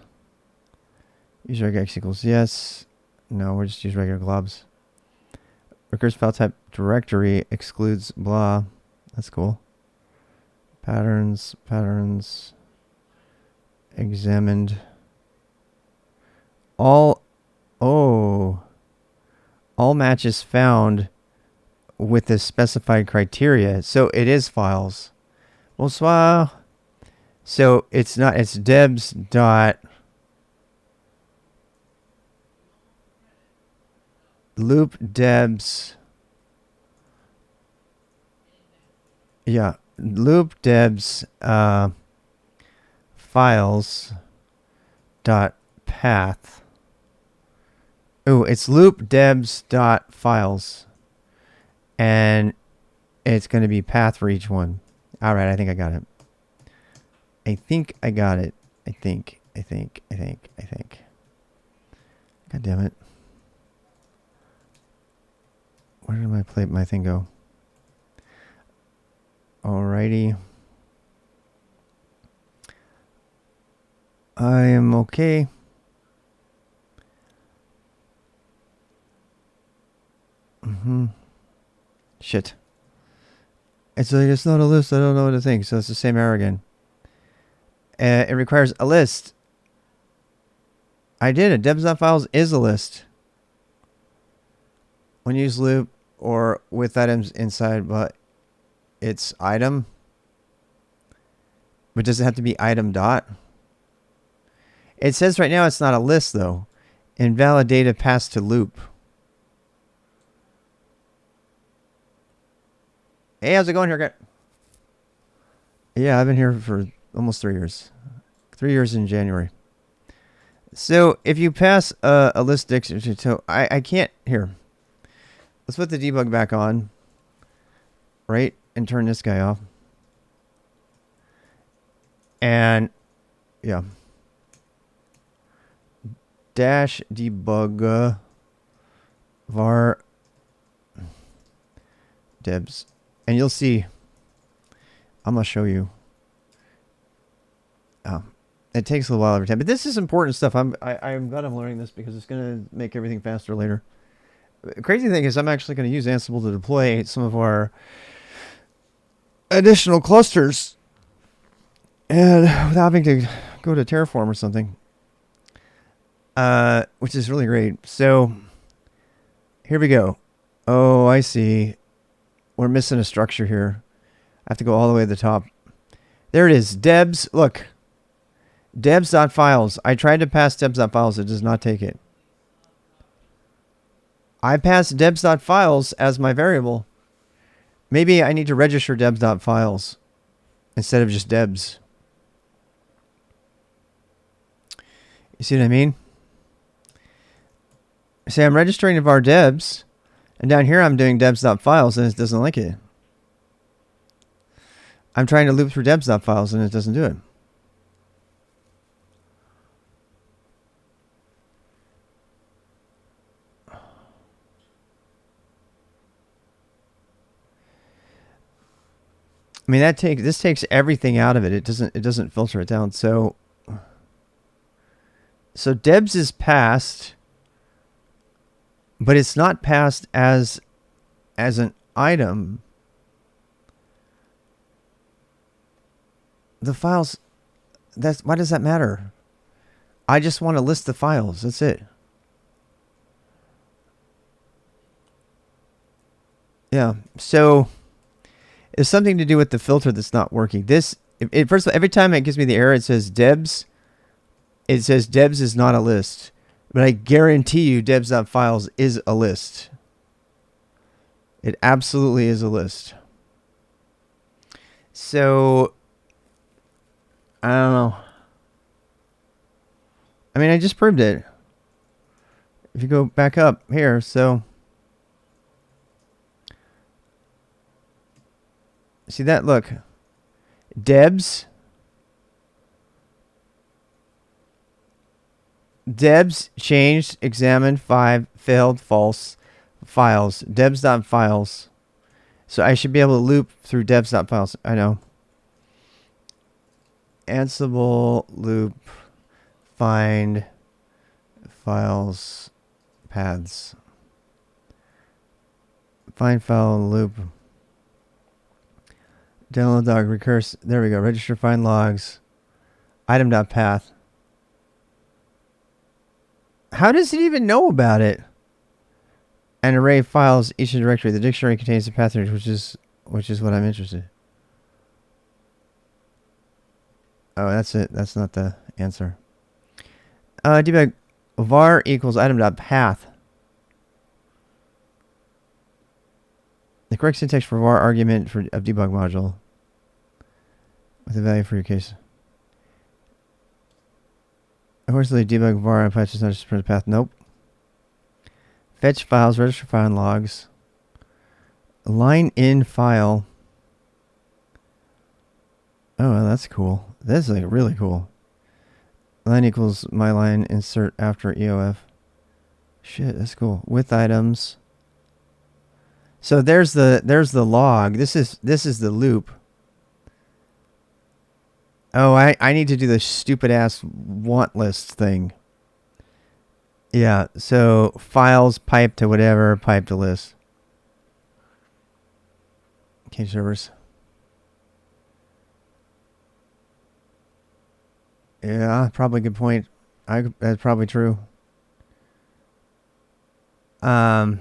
Speaker 1: Use regex equals yes. No, we'll just use regular globs. Recursive file type directory excludes blah. That's cool. Patterns. examined all matches found with the specified criteria. So it is files. Bonsoir. So it's not, it's debs dot loop debs. Yeah, loop debs files dot path. Oh, it's loop debs dot files, and it's going to be path for each one. All right, I think I got it. I think I got it. I think. God damn it. Where did my thing go? Alrighty. I am okay. Shit. It's like, it's not a list. I don't know what to think. So it's the same error again. It requires a list. I did it. Debs.files is a list. When you use loop or with items inside, but it's item. But does it have to be item dot? It says right now it's not a list though. Invalid data passed to loop. Hey, how's it going here, guy? Yeah, I've been here for almost 3 years. 3 years in January. So if you pass a list dictionary, so I can't, here. Let's put the debug back on. Right? And turn this guy off. And, yeah. Dash debug var debs. And you'll see, I'm going to show you. It takes a little while every time, but this is important stuff. I'm glad I'm learning this because it's going to make everything faster later. The crazy thing is I'm actually going to use Ansible to deploy some of our additional clusters and without having to go to Terraform or something, which is really great. So here we go. Oh, I see. We're missing a structure here. I have to go all the way to the top. There it is. Debs. Look. Debs.files. I tried to pass debs.files. It does not take it. I passed debs.files as my variable. Maybe I need to register debs.files instead of just debs. You see what I mean? Say I'm registering the var debs, and down here I'm doing debs.files, and it doesn't like it. I'm trying to loop through debs.files, and it doesn't do it. I mean, this takes everything out of it. It doesn't filter it down. So debs is passed, but it's not passed as an item. The files, why does that matter? I just want to list the files. That's it. Yeah. So it's something to do with the filter that's not working. First of all, every time it gives me the error, it says debs. It says debs is not a list. But I guarantee you debs.files is a list. It absolutely is a list. So, I don't know. I mean, I just proved it. If you go back up here, so. See that? Look. Debs. Debs changed, examined, 5, failed, false, files. Debs.files. So I should be able to loop through debs.files. I know. Ansible loop find files paths. Find file loop. Download dog recurse. There we go. Register find logs. item.path. How does it even know about it? An array of files, each a directory. The dictionary contains the path range, which is what I'm interested in. Oh, that's it. That's not the answer. Debug var equals item.path. The correct syntax for var argument of debug module with a value for your case. Of course, the debug var and patch is not just print path. Nope. Fetch files, register file and logs. Line in file. Oh, well, that's cool. That's like really cool. Line equals my line insert after EOF. Shit, that's cool. With items. So there's the log. This is the loop. Oh, I need to do the stupid ass want list thing. Yeah, so files pipe to whatever, pipe to list. Okay, servers. Yeah, probably a good point. That's probably true. Yeah.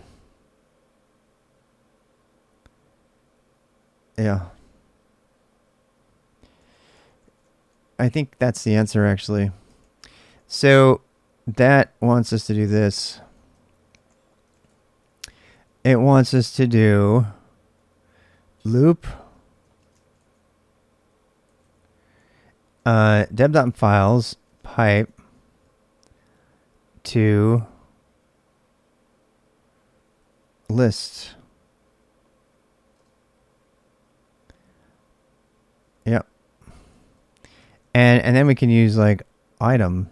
Speaker 1: I think that's the answer, actually. So that wants us to do this. It wants us to do loop deb.files pipe to list. Yep. And then we can use like item.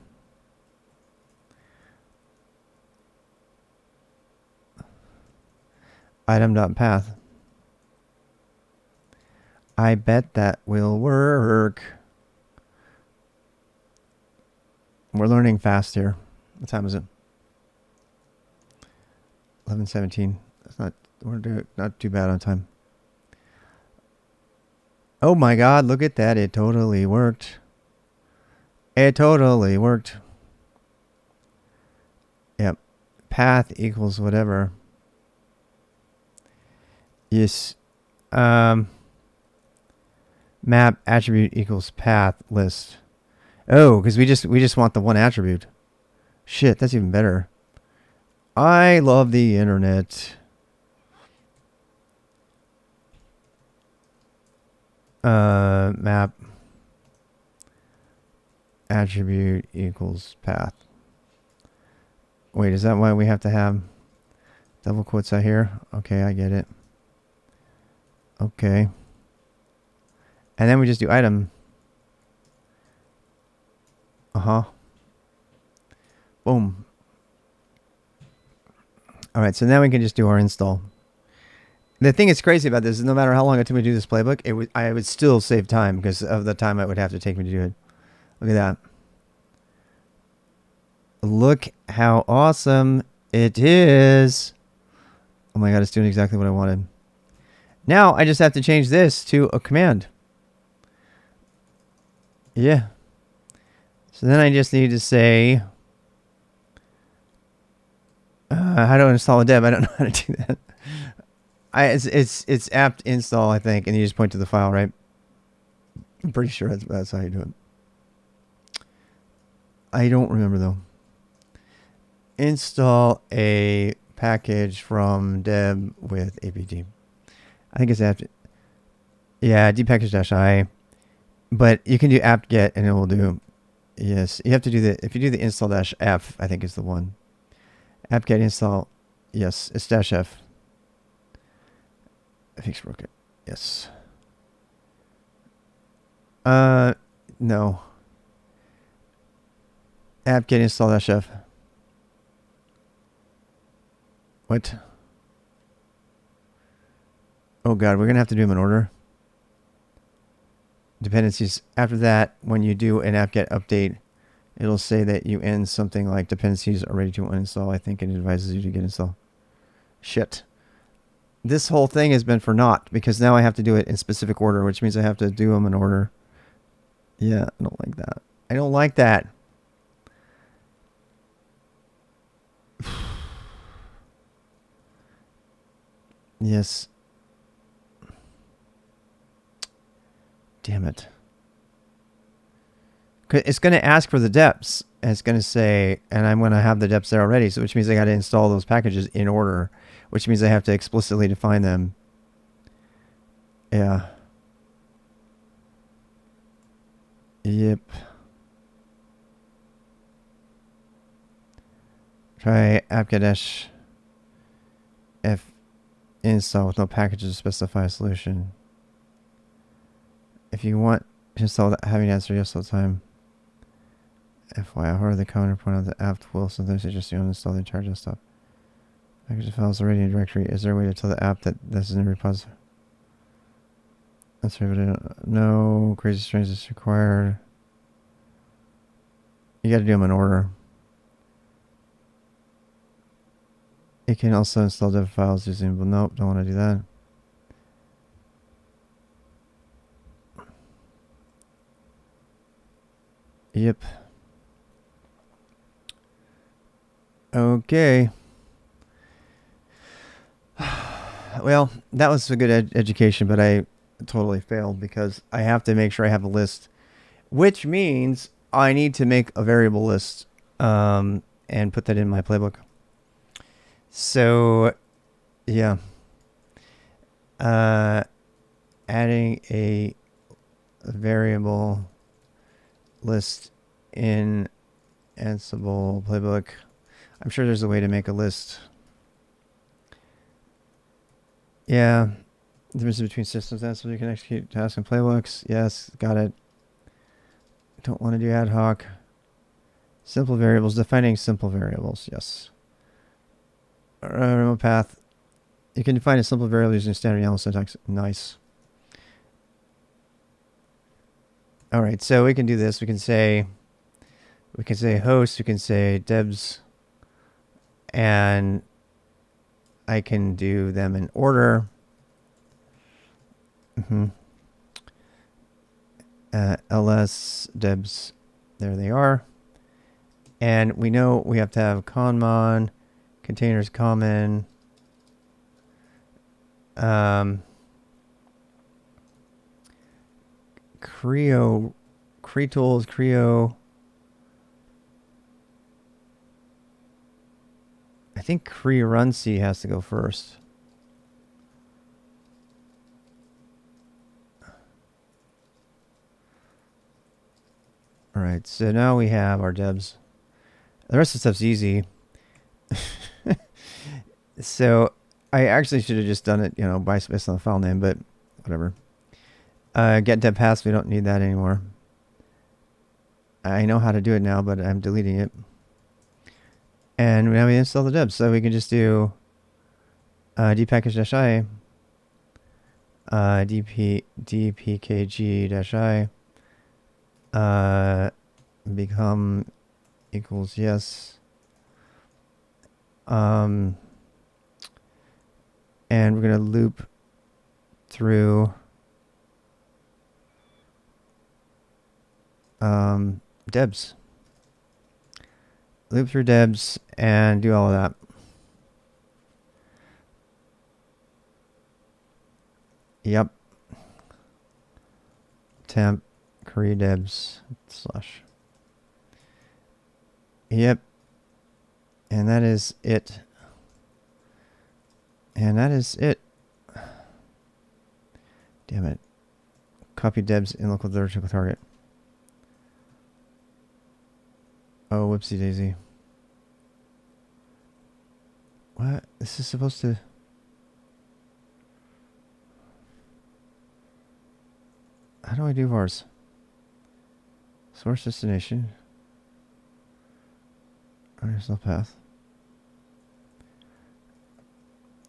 Speaker 1: Item.path. I bet that will work. We're learning fast here. What time is it? 11:17. We're not too bad on time. Oh my god, look at that. It totally worked. It totally worked. Yep. Path equals whatever. Yes. Map attribute equals path list. Oh, because we just want the one attribute. Shit, that's even better. I love the internet. Map attribute equals path. Wait, is that why we have to have double quotes out here? Okay, I get it. Okay. And then we just do item. Boom. All right, so now we can just do our install. The thing that's crazy about this is no matter how long it took me to do this playbook, I would still save time because of the time it would have to take me to do it. Look at that. Look how awesome it is. Oh my god, it's doing exactly what I wanted. Now I just have to change this to a command. Yeah. So then I just need to say, how do I install a deb? I don't know how to do that. It's apt install, I think, and you just point to the file, right? I'm pretty sure that's how you do it. I don't remember though. Install a package from deb with apt. I think it's apt. Yeah, dpackage-i. But you can do apt-get and it will do. Yes, you have to do if you do the install-f, I think is the one. Apt-get install. Yes, it's -f. Fix broke it. Yes. No. Apt-get install-f. What? Oh god, we're gonna have to do them in order. Dependencies. After that, when you do an apt-get update, it'll say that you end something like dependencies are ready to uninstall, I think, and it advises you to get installed. Shit. This whole thing has been for naught because now I have to do it in specific order, which means I have to do them in order. Yeah, I don't like that. I don't like that. Yes. Damn it. It's going to ask for the debs. And it's going to say, and I'm going to have the debs there already, so which means I got to install those packages in order, which means I have to explicitly define them. Yeah. Yep. Try apt-get f install with no packages to specify a solution. If you want to install that, having to answer yes all the time. FYI, however, the counter point out the apt will sometimes suggest you uninstall the entire desktop. Package files already in a directory. Is there a way to tell the app that this is in a repository? That's right, but I don't know. Crazy strings is required. You got to do them in order. You can also install dev files using, well, nope, don't want to do that. Yep. Okay. Well, that was a good education, but I totally failed because I have to make sure I have a list, which means I need to make a variable list and put that in my playbook. So, yeah. Adding a variable list in Ansible playbook. I'm sure there's a way to make a list. Yeah. The difference between systems and Ansible, you can execute tasks and playbooks. Yes, got it. Don't want to do ad hoc. Simple variables, defining simple variables. Yes. Remote path. You can define a simple variable using standard YAML syntax. Nice. All right, so we can do this. We can say host. We can say debs, and I can do them in order. Ls debs. There they are. And we know we have to have conmon, containers common. CRI-O, crictl, CRI-O. I think crictl has to go first. All right, so now we have our debs. The rest of the stuff's easy. So I actually should have just done it, based on the file name, but whatever. Get deb paths, we don't need that anymore. I know how to do it now, but I'm deleting it. And now we install the debs, so we can just do dpackage-i, dpkg-i, become equals yes. And we're going to loop through debs. Loop through debs and do all of that. Yep. Temp CRI debs / Yep. And that is it. And that is it. Damn it. Copy debs in local directory target. Oh, whoopsie daisy. What? This is supposed to... How do I do vars? Source destination. Original path.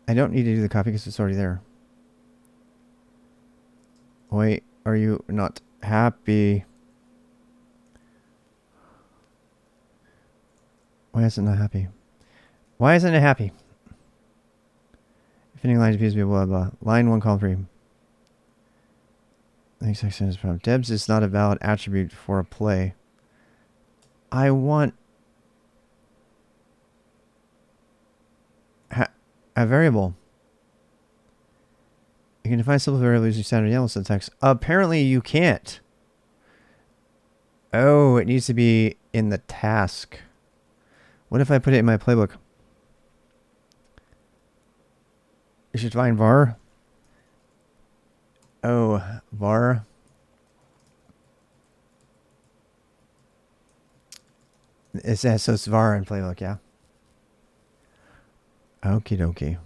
Speaker 1: I don't need to do the copy because it's already there. Wait, are you not happy? Why isn't it not happy? Why isn't it happy? If any line appears to be blah blah. Line 1, column 3. The exact same as problem. Debs is not a valid attribute for a play. I want a variable. You can define simple variables using standard YAML syntax. Apparently you can't. Oh, it needs to be in the task. What if I put it in my playbook? You should find var. Oh, var. It says, so it's var in playbook, yeah. Okie dokie.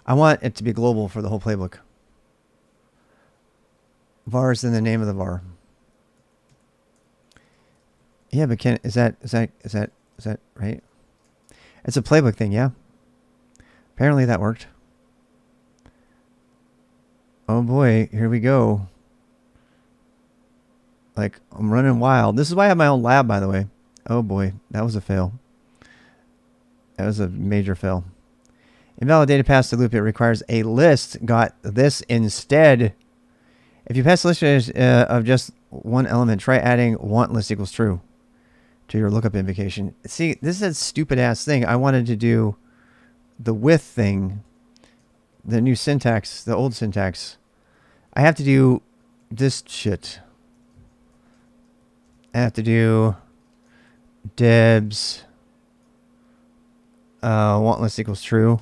Speaker 1: I want it to be global for the whole playbook. Var is in the name of the var. Yeah, but is that right? It's a playbook thing, yeah. Apparently that worked. Oh boy, here we go. Like, I'm running wild. This is why I have my own lab, by the way. Oh boy, that was a fail. That was a major fail. Invalid data passed the loop. It requires a list. Got this instead. If you pass a list of just one element, try adding want list equals true to your lookup invocation. See, this is a stupid ass thing. I wanted to do the with thing, the new syntax, the old syntax. I have to do this shit. I have to do debs want list equals true.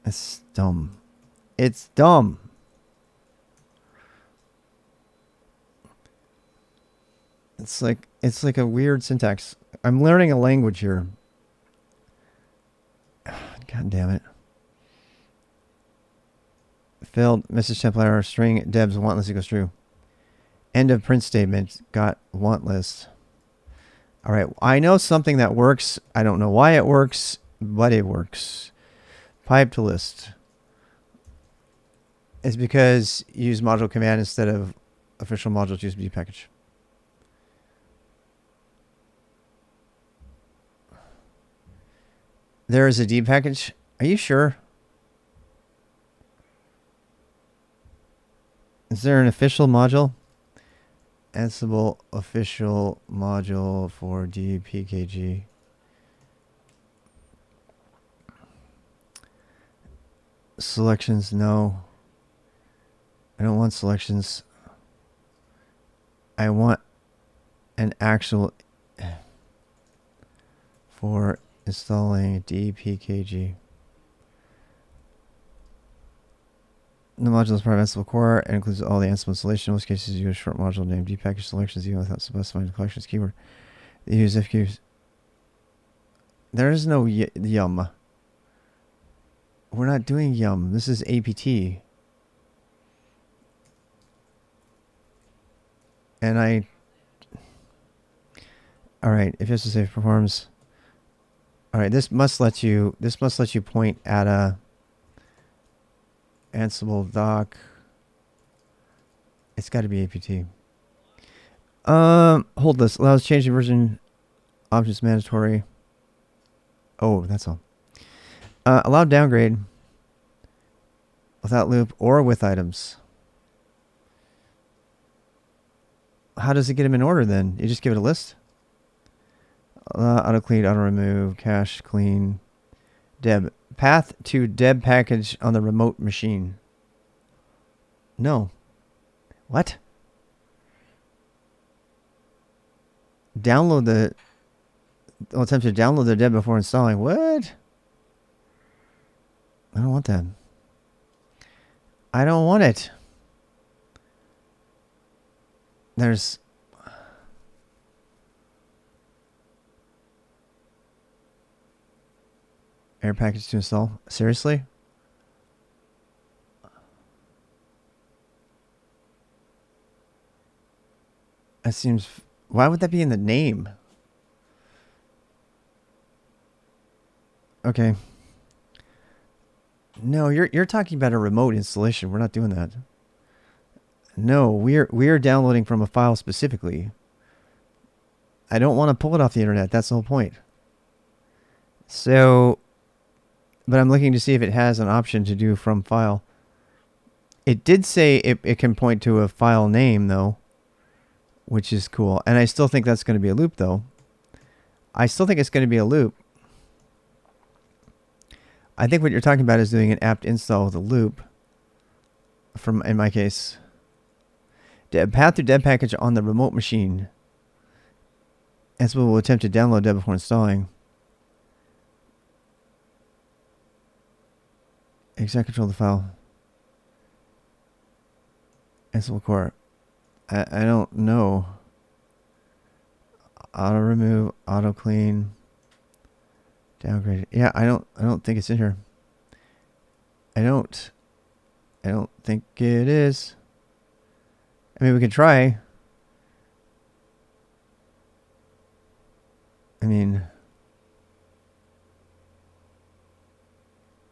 Speaker 1: It's dumb. It's dumb. It's like a weird syntax. I'm learning a language here. God damn it. Failed message template error string debs want list equals true. End of print statement got want list. All right, I know something that works. I don't know why it works, but it works. Pipe to list. It's because you use module command instead of official module to use B package. There is a D package. Are you sure? Is there an official module? Ansible official module for DPKG. Selections, no. I don't want selections. I want an actual for installing DPKG. The module is part of Ansible core and includes all the Ansible installation. In most cases, you use a short module named dpackage selections even without specifying the collections keyword. They use ifkeys. There is no yum. We're not doing yum. This is APT. And I... Alright, if SSH performs... Alright, this must let you point at a Ansible doc. It's got to be APT. Hold this. Allows changing version objects mandatory. Oh, that's all. Allow downgrade without loop or with items. How does it get them in order then? You just give it a list? Auto clean, auto remove, cache clean, deb. Path to deb package on the remote machine. No. What? Download the... I'll attempt to download the deb before installing. What? I don't want that. I don't want it. There's... Air package to install? Seriously? That seems... Why would that be in the name? Okay. No, you're talking about a remote installation. We're not doing that. No, we're downloading from a file specifically. I don't want to pull it off the internet. That's the whole point. So, but I'm looking to see if it has an option to do from file. It did say it can point to a file name, though, which is cool. And I still think that's going to be a loop, though. I still think it's going to be a loop. I think what you're talking about is doing an apt install with a loop. In my case, path to deb package on the remote machine. Ansible will attempt to download deb before installing. Exact control of the file. Ansible core. I don't know. Auto remove, auto clean, downgrade. Yeah, I don't think it's in here. I don't think it is. I mean, we can try. I mean,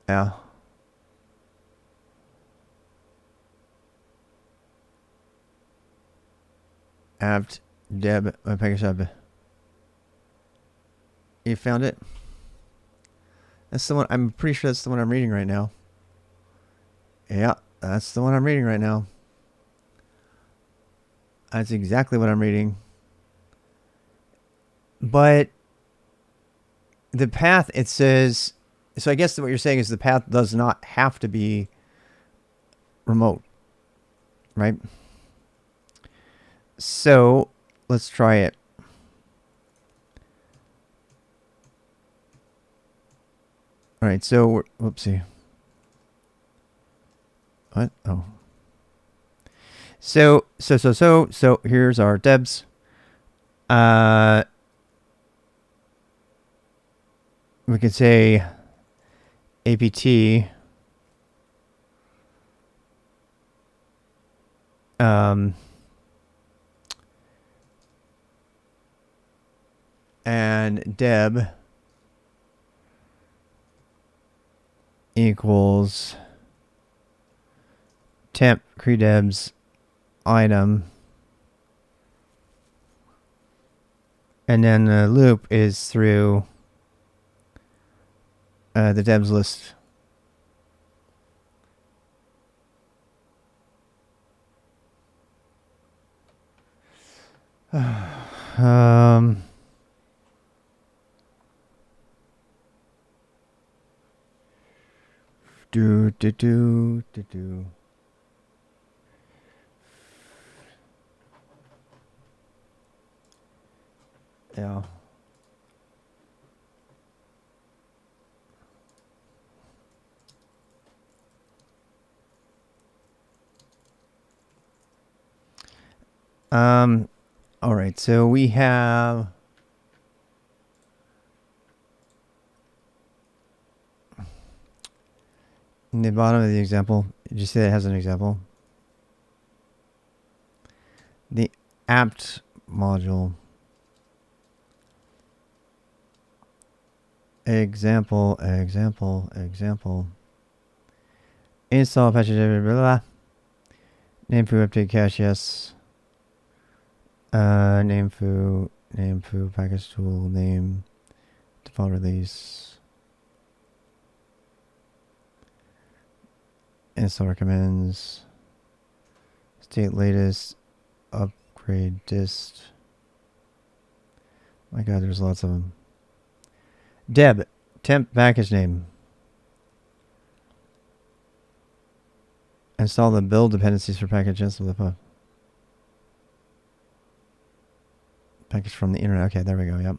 Speaker 1: yeah. Apt deb package deb. You found it? That's the one. I'm pretty sure that's the one I'm reading right now. Yeah, that's the one I'm reading right now. That's exactly what I'm reading. But the path, it says... So I guess what you're saying is the path does not have to be remote. Right? So, let's try it. All right, so whoopsie. What? Oh. So here's our debs. We could say apt and deb equals temp crictl item, and then the loop is through the debs list. Do. Yeah. All right, so we have in the bottom of the example, did you say it has an example? The apt module. Example. Install patch, blah, blah, blah. Name foo update cache, yes. Name foo package tool name default release. Install recommends. State latest upgrade dist. My God, there's lots of them. Deb temp package name. Install the build dependencies for package Ansible. Package from the internet. Okay, there we go.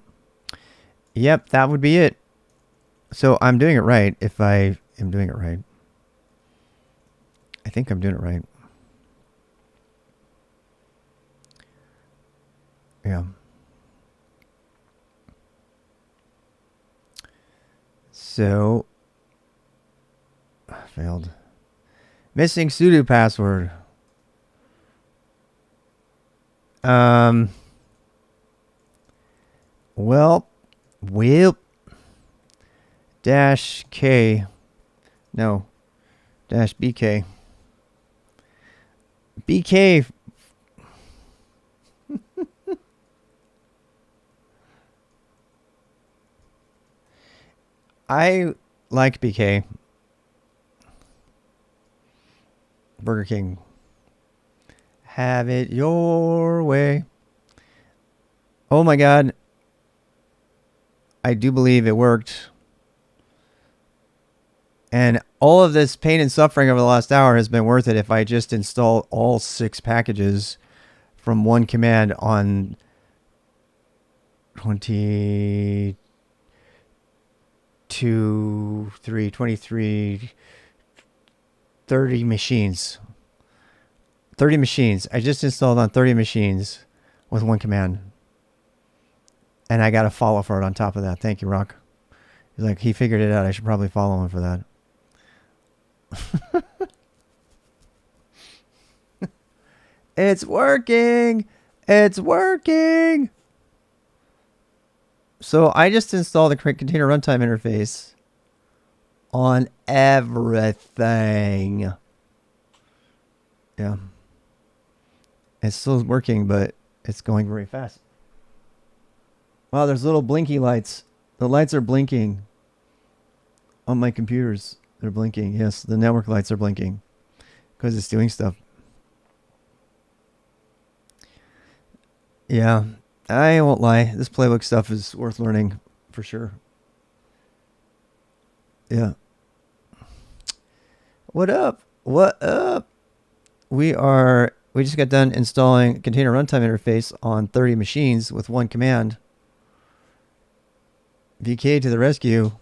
Speaker 1: Yep, that would be it. So I'm doing it right if I am doing it right. I think I'm doing it right. Yeah. So, failed. Missing sudo password. Well, dash K. No. Dash BK. BK. I like BK. Burger King. Have it your way. Oh my God. I do believe it worked. And all of this pain and suffering over the last hour has been worth it if I just install all 6 packages from one command on 22, 3, 23, 30 machines. 30 machines. I just installed on 30 machines with one command. And I got a follow for it on top of that. Thank you, Rock. He's like, he figured it out. I should probably follow him for that. It's working. It's working. So I just installed the container runtime interface on everything. Yeah. It's still working, but it's going very fast. Wow, there's little blinky lights. The lights are blinking on my computers. They're blinking. Yes, the network lights are blinking because it's doing stuff. Yeah, I won't lie. This Playbook stuff is worth learning for sure. Yeah. What up? What up? We just got done installing container runtime interface on 30 machines with one command. VK to the rescue.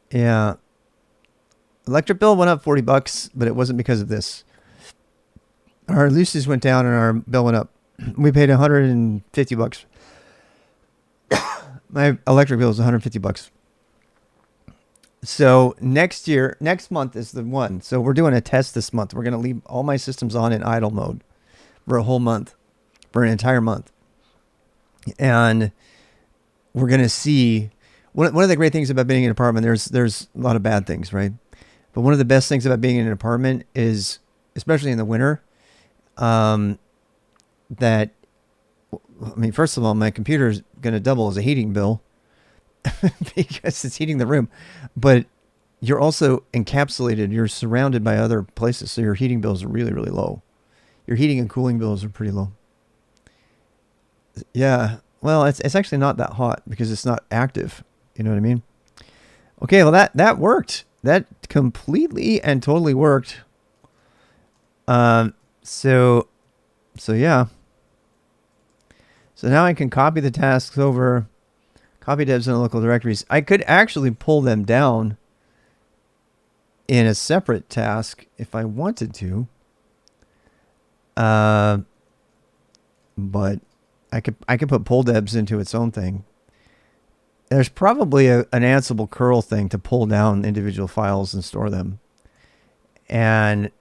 Speaker 1: Yeah. Electric bill went up $40, but it wasn't because of this. Our leases went down and our bill went up. We paid $150. My electric bill is $150. So next month is the one. So we're doing a test this month. We're going to leave all my systems on in idle mode for a whole month, for an entire month. And we're going to see one of the great things about being in an apartment. There's a lot of bad things, right? But one of the best things about being in an apartment is, especially in the winter, that, I mean, first of all, my computer is going to double as a heating bill because it's heating the room. But you're also encapsulated. You're surrounded by other places. So your heating bills are really, really low. Your heating and cooling bills are pretty low. Yeah. Well, it's actually not that hot because it's not active. You know what I mean? Okay, well, that worked. That completely and totally worked. So yeah. So now I can copy the tasks over, copy debs in the local directories. I could actually pull them down in a separate task if I wanted to. But I could put pull debs into its own thing. There's probably an Ansible curl thing to pull down individual files and store them. And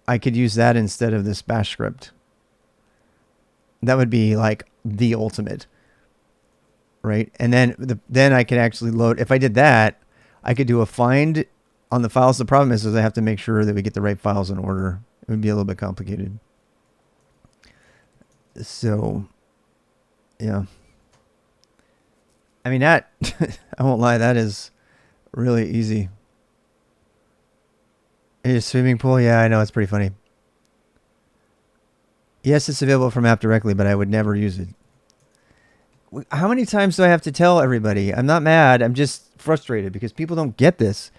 Speaker 1: I could use that instead of this bash script. That would be like the ultimate, right? And then I could actually load. If I did that, I could do a find on the files. The problem is I have to make sure that we get the right files in order. It would be a little bit complicated. So, yeah. I mean, that, I won't lie, that is really easy. A swimming pool? Yeah, I know, it's pretty funny. Yes, it's available from app directly, but I would never use it. How many times do I have to tell everybody? I'm not mad, I'm just frustrated because people don't get this.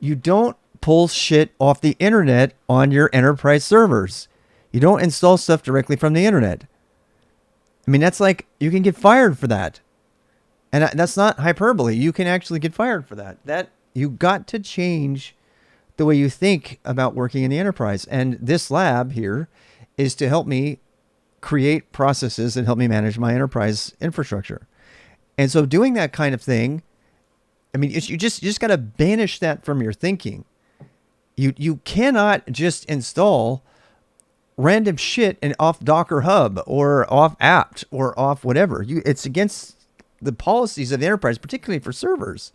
Speaker 1: You don't pull shit off the internet on your enterprise servers. You don't install stuff directly from the internet. I mean, that's like, you can get fired for that. And that's not hyperbole. You can actually get fired for that. That you got to change the way you think about working in the enterprise. And this lab here is to help me create processes and help me manage my enterprise infrastructure. And so doing that kind of thing, I mean, you just got to banish that from your thinking. You cannot just install random shit in off Docker Hub or off apt or off whatever. It's against the policies of the enterprise, particularly for servers.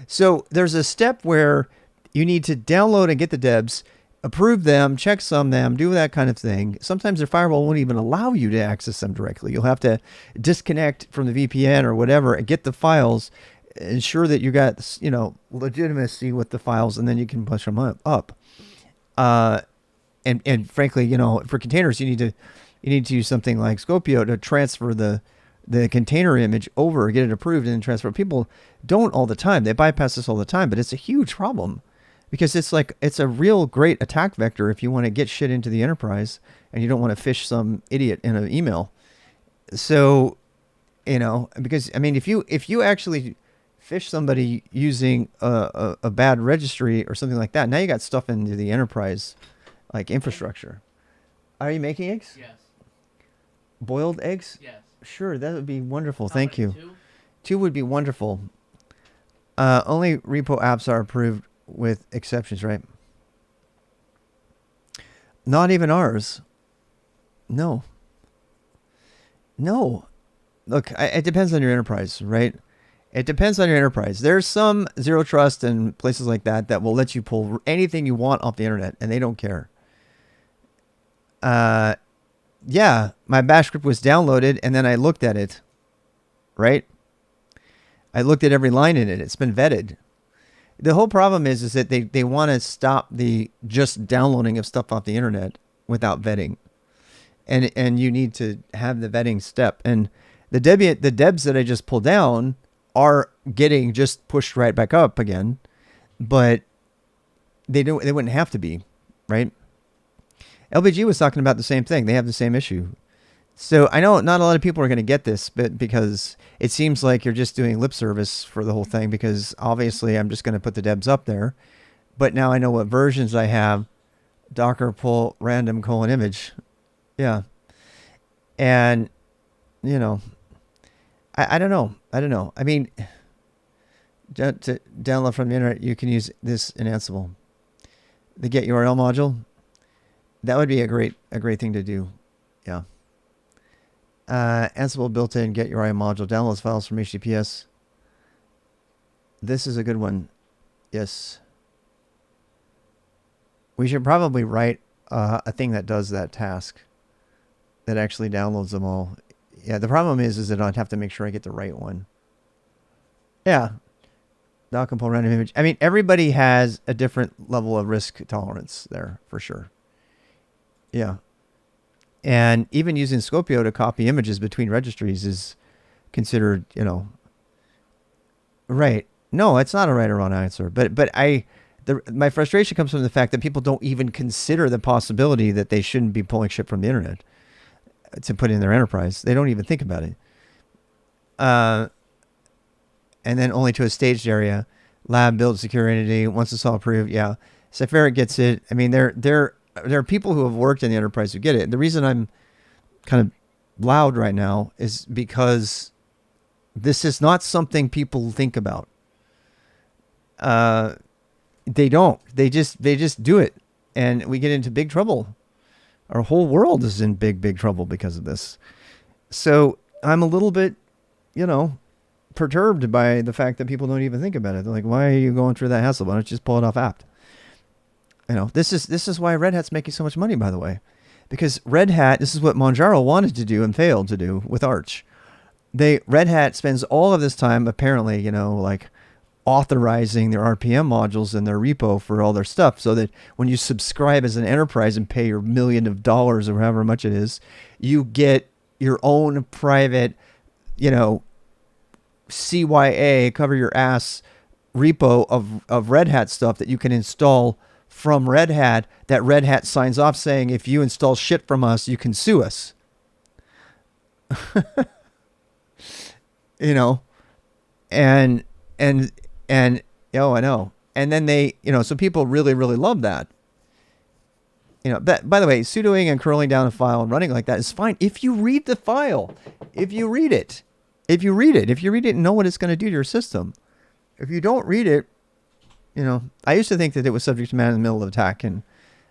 Speaker 1: So there's a step where you need to download and get the debs, approve them, checksum them, do that kind of thing. Sometimes their firewall won't even allow you to access them directly. You'll have to disconnect from the VPN or whatever and get the files, ensure that you got, legitimacy with the files, and then you can push them up. And frankly, for containers, you need to use something like CRI-O to transfer the container image over, get it approved, and then transfer. People don't all the time. They bypass this all the time, but it's a huge problem because it's a real great attack vector if you want to get shit into the enterprise and you don't want to phish some idiot in an email. So, because if you actually phish somebody using a bad registry or something like that, now you got stuff into the enterprise like infrastructure. Are you making eggs?
Speaker 2: Yes.
Speaker 1: Boiled eggs?
Speaker 2: Yes.
Speaker 1: Sure, that would be wonderful.
Speaker 2: How
Speaker 1: Thank
Speaker 2: many,
Speaker 1: you.
Speaker 2: 2?
Speaker 1: 2 would be wonderful. Only repo apps are approved with exceptions, right? Not even ours. No. Look, it depends on your enterprise, right? It depends on your enterprise. There's some zero trust and places like that will let you pull anything you want off the internet, and they don't care. Yeah, my bash script was downloaded, and then I looked at it, right? I looked at every line in it. It's been vetted. The whole problem is that they want to stop the just downloading of stuff off the internet without vetting. And you need to have the vetting step. And the debs that I just pulled down are getting just pushed right back up again, but they wouldn't have to be, right? LBG was talking about the same thing. They have the same issue. So I know not a lot of people are going to get this, but because it seems like you're just doing lip service for the whole thing, because obviously I'm just going to put the debs up there, but now I know what versions I have. Docker pull random : image. Yeah. And, I don't know. I mean, to download from the internet, you can use this in Ansible. The get URL module. That would be a great thing to do. Yeah. Ansible built-in get URI module downloads files from HTTPS. This is a good one. Yes. We should probably write a thing that does that task, that actually downloads them all. Yeah, the problem is that I'd have to make sure I get the right one. Yeah. Docker pull random image. I mean, everybody has a different level of risk tolerance there, for sure. Yeah. And even using CRI-O to copy images between registries is considered, right. No, it's not a right or wrong answer. But my frustration comes from the fact that people don't even consider the possibility that they shouldn't be pulling shit from the internet to put in their enterprise. They don't even think about it. And then only to a staged area. Lab, build, secure entity. Once it's all approved, yeah. Safari gets it. I mean, there are people who have worked in the enterprise who get it. The reason I'm kind of loud right now is because this is not something people think about. They don't. They just do it, and we get into big trouble. Our whole world is in big trouble because of this. So I'm a little bit, perturbed by the fact that people don't even think about it. They're like, why are you going through that hassle? Why don't you just pull it off apt? This is why Red Hat's making so much money, by the way, because Red Hat, this is what Monjaro wanted to do and failed to do with Arch. Red Hat spends all of this time apparently, like authorizing their RPM modules in their repo for all their stuff, so that when you subscribe as an enterprise and pay your $1 million or however much it is, you get your own private, CYA, cover your ass repo of Red Hat stuff that you can install from Red Hat, that Red Hat signs off saying, if you install shit from us, you can sue us. And I know. And then they, so people really, really love that. By the way, sudoing and curling down a file and running like that is fine if you read the file. If you read it and know what it's going to do to your system. If you don't read it, I used to think that it was subject to man in the middle of attack, and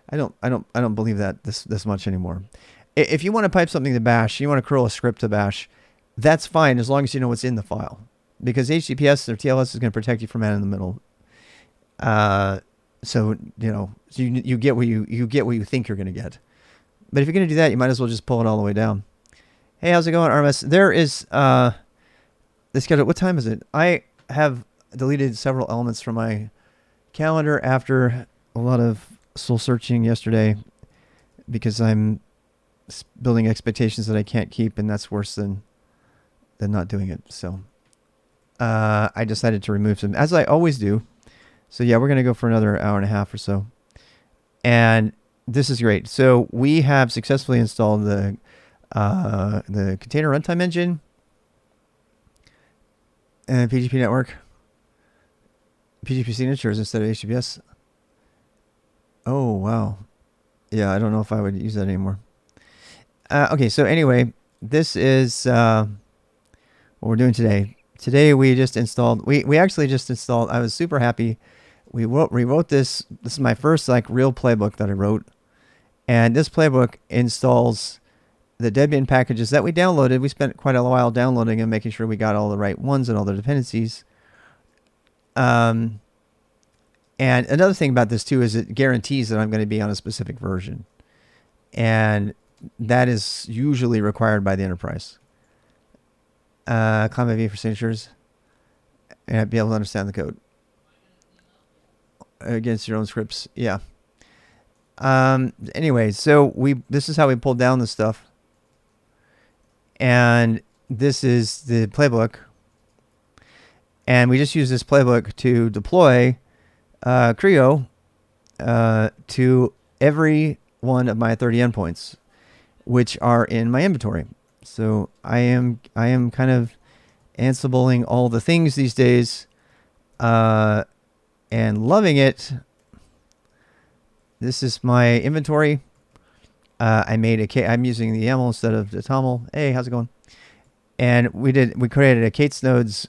Speaker 1: I don't believe that this much anymore. If you want to pipe something to bash, you want to curl a script to bash, that's fine as long as you know what's in the file, because HTTPS or TLS is going to protect you from man in the middle. So you get what you think you're going to get. But if you're going to do that, you might as well just pull it all the way down. Hey, how's it going, RMS? There is the schedule. What time is it? I have deleted several elements from my calendar after a lot of soul searching yesterday because I'm building expectations that I can't keep, and that's worse than not doing it. So I decided to remove some, as I always do. So yeah, we're going to go for another hour and a half or so. And this is great. So we have successfully installed the container runtime engine and PGP network, PGP signatures instead of HTTPS. Oh, wow. Yeah, I don't know if I would use that anymore. Okay, so anyway, this is what we're doing today. Today we just installed, we actually just installed, I was super happy. We rewrote this. This is my first like real playbook that I wrote. And this playbook installs the Debian packages that we downloaded. We spent quite a while downloading and making sure we got all the right ones and all the dependencies. And another thing about this too is it guarantees that I'm going to be on a specific version. And that is usually required by the enterprise. Climb IV for signatures. And be able to understand the code. Against your own scripts. Yeah. Anyway, so this is how we pulled down the stuff. And this is the playbook. And we just use this playbook to deploy CRI-O to every one of my 30 endpoints, which are in my inventory. So I am kind of Ansibling all the things these days, and loving it. This is my inventory. I made I'm using the YAML instead of the TOML. Hey, how's it going? And we created a Kate's nodes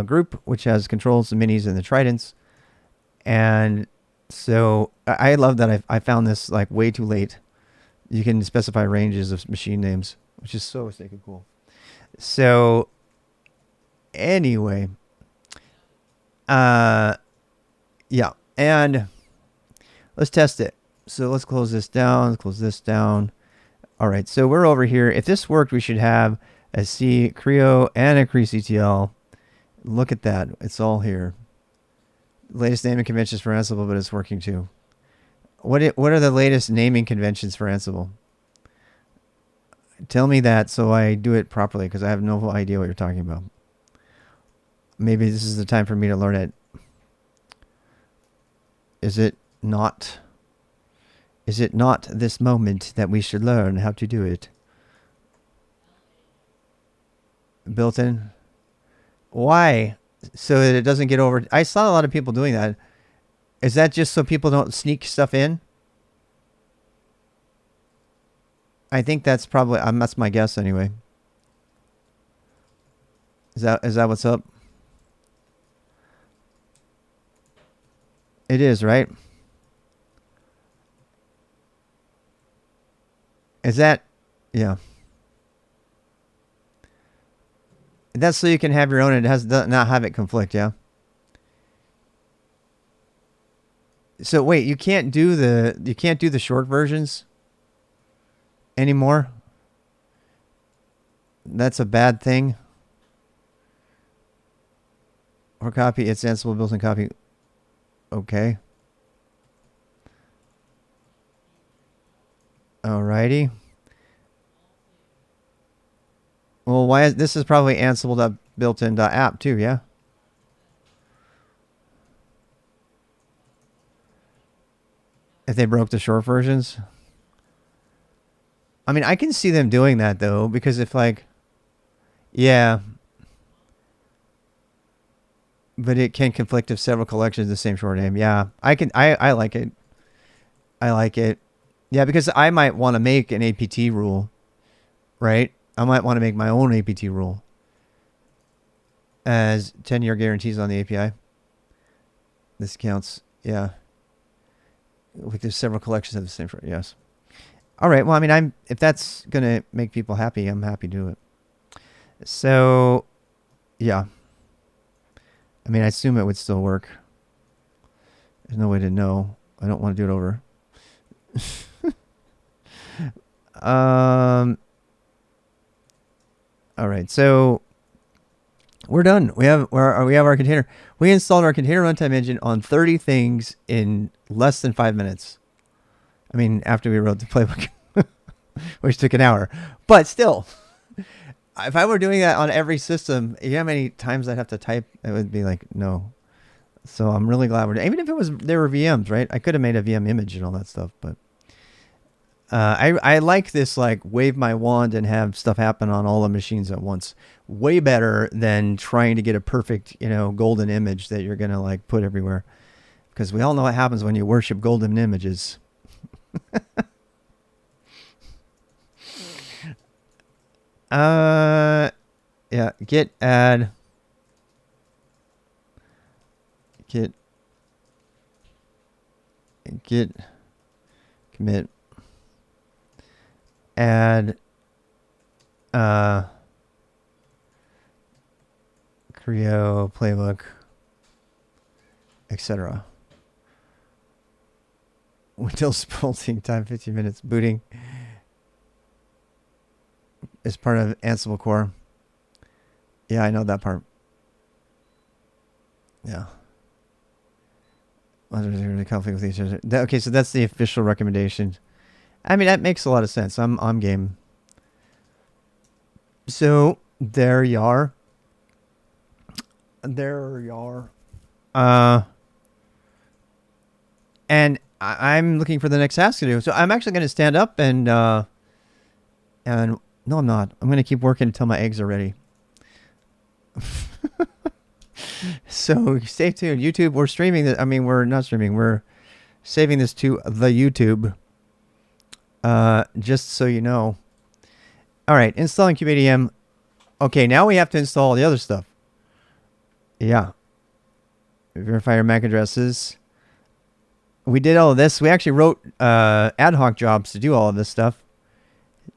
Speaker 1: group, which has controls, the minis, and the tridents. And so I love that I found this like way too late. You can specify ranges of machine names, which is so stinking cool. So anyway, yeah, and let's test it. So let's close this down, close this down. All right, so we're over here. If this worked, we should have a CRI-O and a crictl. Look at that. It's all here. Latest naming conventions for Ansible, but it's working too. What are the latest naming conventions for Ansible? Tell me that so I do it properly, because I have no idea what you're talking about. Maybe this is the time for me to learn it. Is it not? Is it not this moment that we should learn how to do it? Built in? Why? So that it doesn't get over. I saw a lot of people doing that. Is that just so people don't sneak stuff in? I think that's probably, that's my guess anyway. Is that what's up? It is, right? Is that, yeah. That's so you can have your own and it has not have it conflict, yeah? So wait, you can't do the short versions anymore? That's a bad thing. Or copy, it's Ansible built-in copy. Okay. Alrighty. Well, why is this is probably Ansible built-in app too, yeah? If they broke the short versions. I mean, I can see them doing that though, because if like, yeah. But it can conflict with several collections of the same short name. Yeah, I like it. I like it. Yeah, because I might want to make an APT rule, right? I might want to make my own APT rule as 10-year guarantees on the API. This counts. Yeah. Like there's several collections of the same short. Yes. All right. Well, I mean, if that's going to make people happy, I'm happy to do it. So, yeah. I mean, I assume it would still work. There's no way to know. I don't want to do it over. All right, so we're done. We have our container. We installed our container runtime engine on 30 things in less than 5 minutes. I mean, after we wrote the playbook, which took an hour. But still, if I were doing that on every system, you know how many times I'd have to type? It would be like, no. So I'm really glad we're doing, even if it was, there were VMs, right? I could have made a VM image and all that stuff, but I like this, like, wave my wand and have stuff happen on all the machines at once. Way better than trying to get a perfect, golden image that you're going to like put everywhere. Because we all know what happens when you worship golden images. Yeah, git add, git commit, add, CRI-O, Playbook, etc. Windows bolting time 15 minutes. Booting is part of Ansible core. Yeah, I know that part. Yeah. Conflict with each other. Okay, so that's the official recommendation. I mean, that makes a lot of sense. I'm game. So there you are. And I'm looking for the next task to do. So I'm actually going to stand up and no, I'm not. I'm going to keep working until my eggs are ready. So stay tuned. YouTube, we're streaming this. I mean, we're not streaming. We're saving this to the YouTube. Just so you know. All right, installing kubeadm. Okay, now we have to install the other stuff. Yeah. Verify your MAC addresses. We did all of this. We actually wrote ad hoc jobs to do all of this stuff.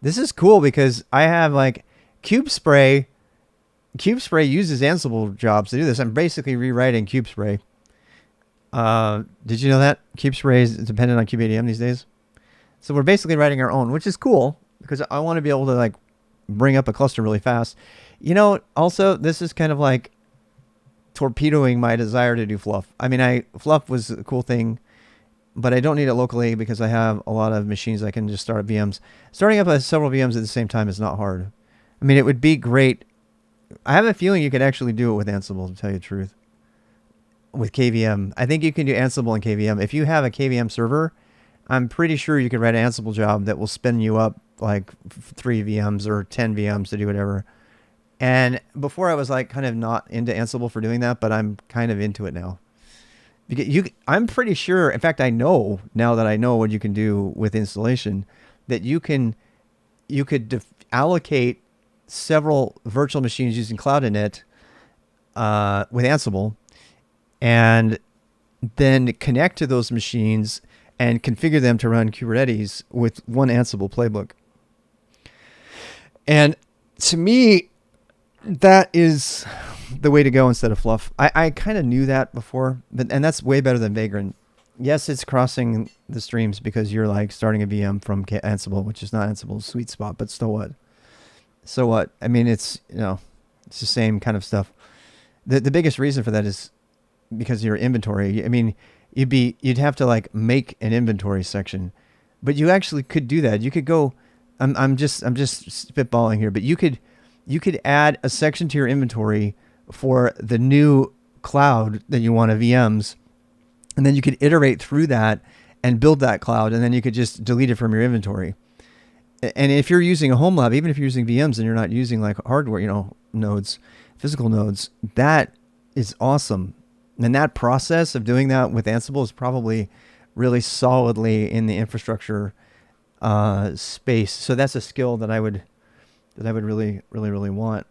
Speaker 1: This is cool because I have like CubeSpray. CubeSpray uses Ansible jobs to do this. I'm basically rewriting CubeSpray. Did you know that? CubeSpray is dependent on kubeadm these days. So we're basically writing our own, which is cool because I want to be able to like bring up a cluster really fast. Also, this is kind of like torpedoing my desire to do fluff. I mean, fluff was a cool thing, but I don't need it locally because I have a lot of machines I can just start VMs. Starting up several VMs at the same time is not hard. I mean, it would be great. I have a feeling you could actually do it with Ansible, to tell you the truth. With KVM. I think you can do Ansible and KVM. If you have a KVM server, I'm pretty sure you could write an Ansible job that will spin you up like 3 VMs or 10 VMs to do whatever. And before I was like kind of not into Ansible for doing that, but I'm kind of into it now. I'm pretty sure, in fact, I know now that I know what you can do with installation, that you could allocate several virtual machines using Cloud Init with Ansible, and then connect to those machines and configure them to run Kubernetes with one Ansible playbook. And to me, that is the way to go instead of fluff. I kind of knew that before, and that's way better than Vagrant. Yes, it's crossing the streams because you're like starting a VM from Ansible, which is not Ansible's sweet spot, but still what? So what? I mean, it's the same kind of stuff. The biggest reason for that is because your inventory. I mean, you'd have to like make an inventory section, but you actually could do that. You could go. I'm just spitballing here, but you could add a section to your inventory for the new cloud that you want to VMs, and then you could iterate through that and build that cloud, and then you could just delete it from your inventory. And if you're using a Homelab, even if you're using VMs and you're not using like hardware, nodes, physical nodes, that is awesome. And that process of doing that with Ansible is probably really solidly in the infrastructure space. So that's a skill that I would really, really, really want.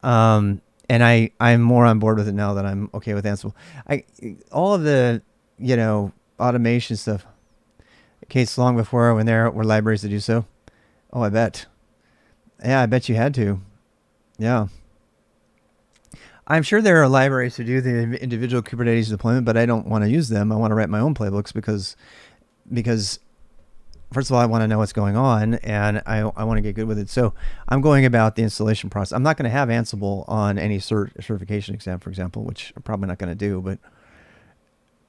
Speaker 1: And I'm more on board with it now that I'm okay with Ansible. All of the, automation stuff. Case long before when there were libraries to do so. Oh, I bet. Yeah, I bet you had to. Yeah. I'm sure there are libraries to do the individual Kubernetes deployment, but I don't want to use them. I want to write my own playbooks because first of all, I want to know what's going on, and I want to get good with it. So I'm going about the installation process. I'm not going to have Ansible on any certification exam, for example, which I'm probably not going to do. But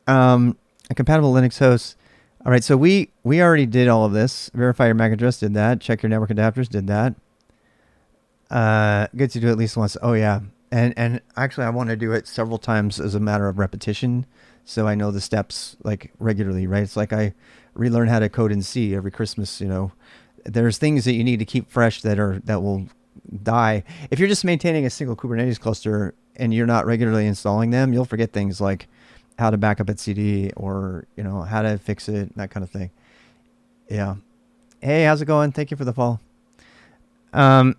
Speaker 1: a compatible Linux host. All right, so we already did all of this. Verify your MAC address, did that. Check your network adapters, did that. Good to do at least once. Oh yeah, and actually I want to do it several times as a matter of repetition, so I know the steps like regularly. Right? It's like I relearn how to code in C every Christmas. You know, there's things that you need to keep fresh that will die if you're just maintaining a single Kubernetes cluster and you're not regularly installing them. You'll forget things like how to back up at CD or how to fix it, that kind of thing. Yeah. Hey, how's it going? Thank you for the follow.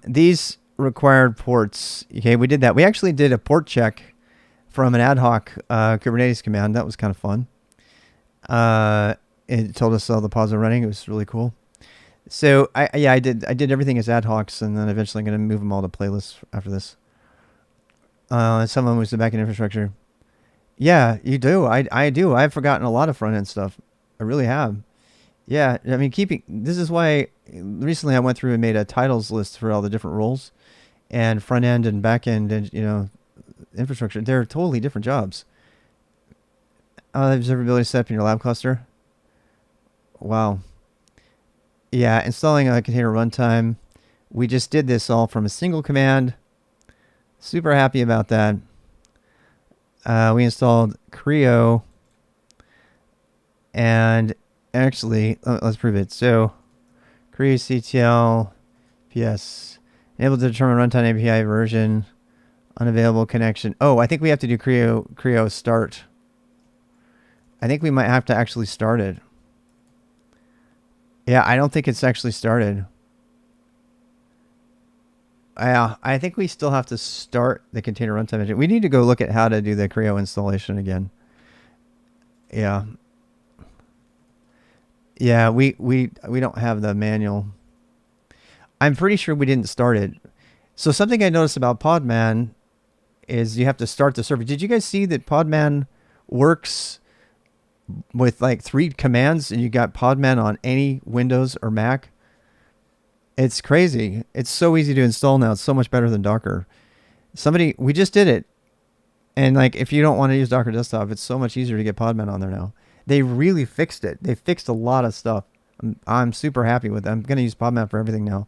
Speaker 1: These required ports. Okay, we did that. We actually did a port check from an ad hoc Kubernetes command. That was kind of fun. It told us all the pods are running. It was really cool. So I did everything as ad hocs, and then eventually I'm going to move them all to playlists after this. Some of them was the backend infrastructure. Yeah, you do. I do. I've forgotten a lot of front end stuff. I really have. Yeah, I mean, this is why recently I went through and made a titles list for all the different roles, and front end and back end and infrastructure. They're totally different jobs. Observability setup in your lab cluster. Wow. Yeah, installing a container runtime. We just did this all from a single command. Super happy about that. We installed CRI-O, and actually, let's prove it. So, CRI CTL PS able to determine runtime API version, unavailable connection. Oh, I think we have to do CRI-O start. I think we might have to actually start it. Yeah, I don't think it's actually started. I think we still have to start the container runtime engine. We need to go look at how to do the CRI-O installation again. Yeah. Yeah, we don't have the manual. I'm pretty sure we didn't start it. So something I noticed about Podman is you have to start the server. Did you guys see that Podman works with like 3 commands and you got Podman on any Windows or Mac? It's crazy. It's so easy to install now. It's so much better than Docker. We just did it. And like, if you don't want to use Docker Desktop, it's so much easier to get Podman on there now. They really fixed it. They fixed a lot of stuff. I'm super happy with it. I'm going to use Podman for everything now.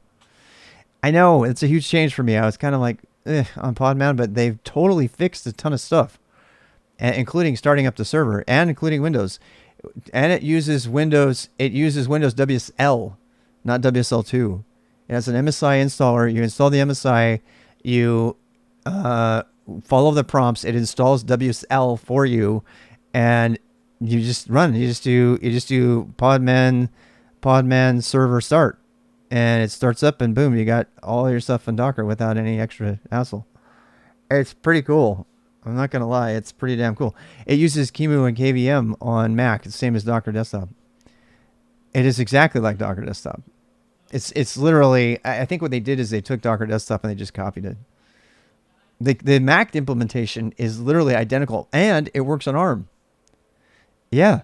Speaker 1: I know it's a huge change for me. I was kind of like on Podman, but they've totally fixed a ton of stuff, including starting up the server and including Windows. And it uses Windows WSL, not WSL2. It has an MSI installer. You install the MSI, you follow the prompts. It installs WSL for you, and you just run. You just do Podman server start, and it starts up, and boom, you got all your stuff in Docker without any extra hassle. It's pretty cool. I'm not gonna lie, it's pretty damn cool. It uses QEMU and KVM on Mac, it's the same as Docker Desktop. It is exactly like Docker Desktop. It's literally, I think what they did is they took Docker Desktop and they just copied it. The Mac implementation is literally identical, and it works on ARM. Yeah,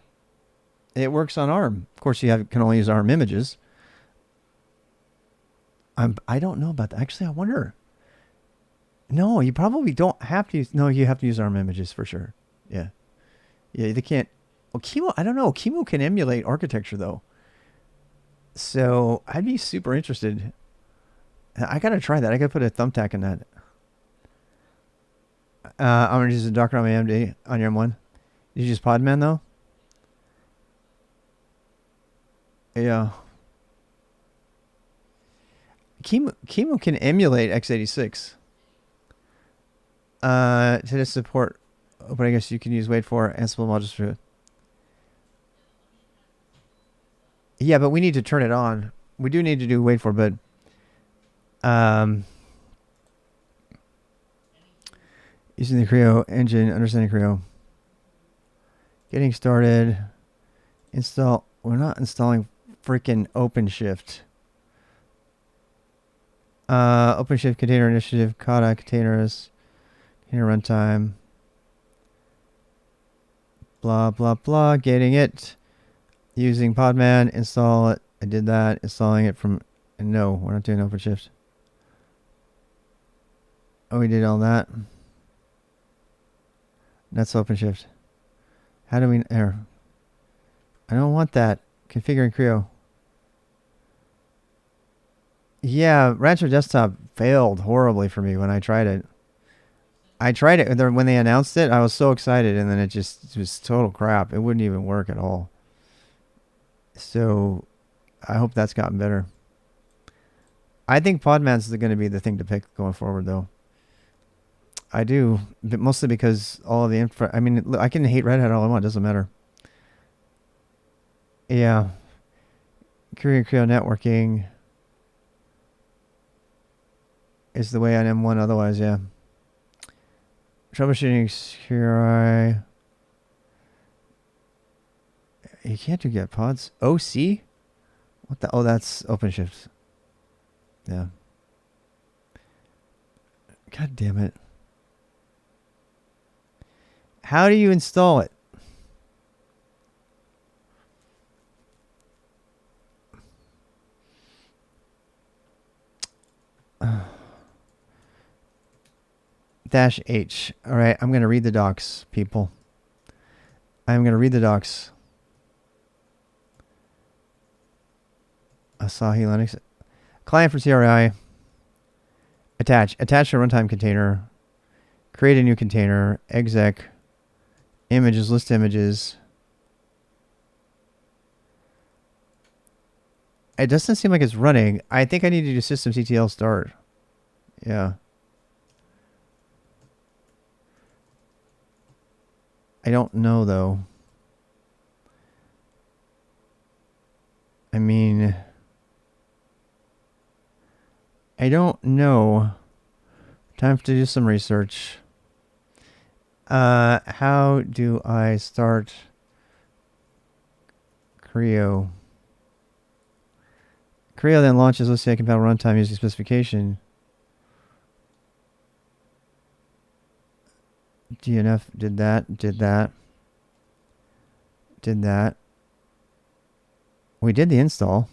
Speaker 1: it works on ARM. Of course, you can only use ARM images. I don't know about that. Actually, I wonder. No, you probably don't have to use. No, you have to use ARM images for sure. Yeah, they can't. Well, QEMU, I don't know. QEMU can emulate architecture though. So I'd be super interested. I gotta try that. I gotta put a thumbtack in that. I'm gonna use a Docker on my AMD on your M1. Did you use Podman though? Yeah. QEMU can emulate x86. To support, but I guess you can use wait for Ansible modules for it. Yeah, but we need to turn it on. We do need to do wait for, but using the CRI-O engine, understanding CRI-O. Getting started. Install. We're not installing freaking OpenShift. OpenShift container initiative, Kata containers, container runtime. Blah, blah, blah. Getting it. Using Podman, install it. I did that. Installing it from... No, we're not doing OpenShift. Oh, we did all that. That's OpenShift. How do we... Error. I don't want that. Configuring CRI-O. Yeah, Rancher Desktop failed horribly for me when I tried it. I tried it when they announced it. I was so excited, and then it was total crap. It wouldn't even work at all. So I hope that's gotten better. I think Podman's going to be the thing to pick going forward, though. I do, but mostly because all of the infra. I mean, I can hate Red Hat all I want. It doesn't matter. Yeah. CRI-O networking is the way on M1 otherwise, yeah. Troubleshooting CRI. You can't do get pods. OC? What the? Oh, that's OpenShift. Yeah. God damn it. How do you install it? -H. All right, I'm going to read the docs, people. I'm going to read the docs. Asahi Linux. Client for CRI. Attach a runtime container. Create a new container. Exec. Images, list images. It doesn't seem like it's running. I think I need to do systemctl start. Yeah. I don't know, though. I mean, I don't know. Time to do some research. How do I start CRI-O? CRI-O then launches, let's say, compatible runtime using specification. DNF did that, did that, did that. We did the install.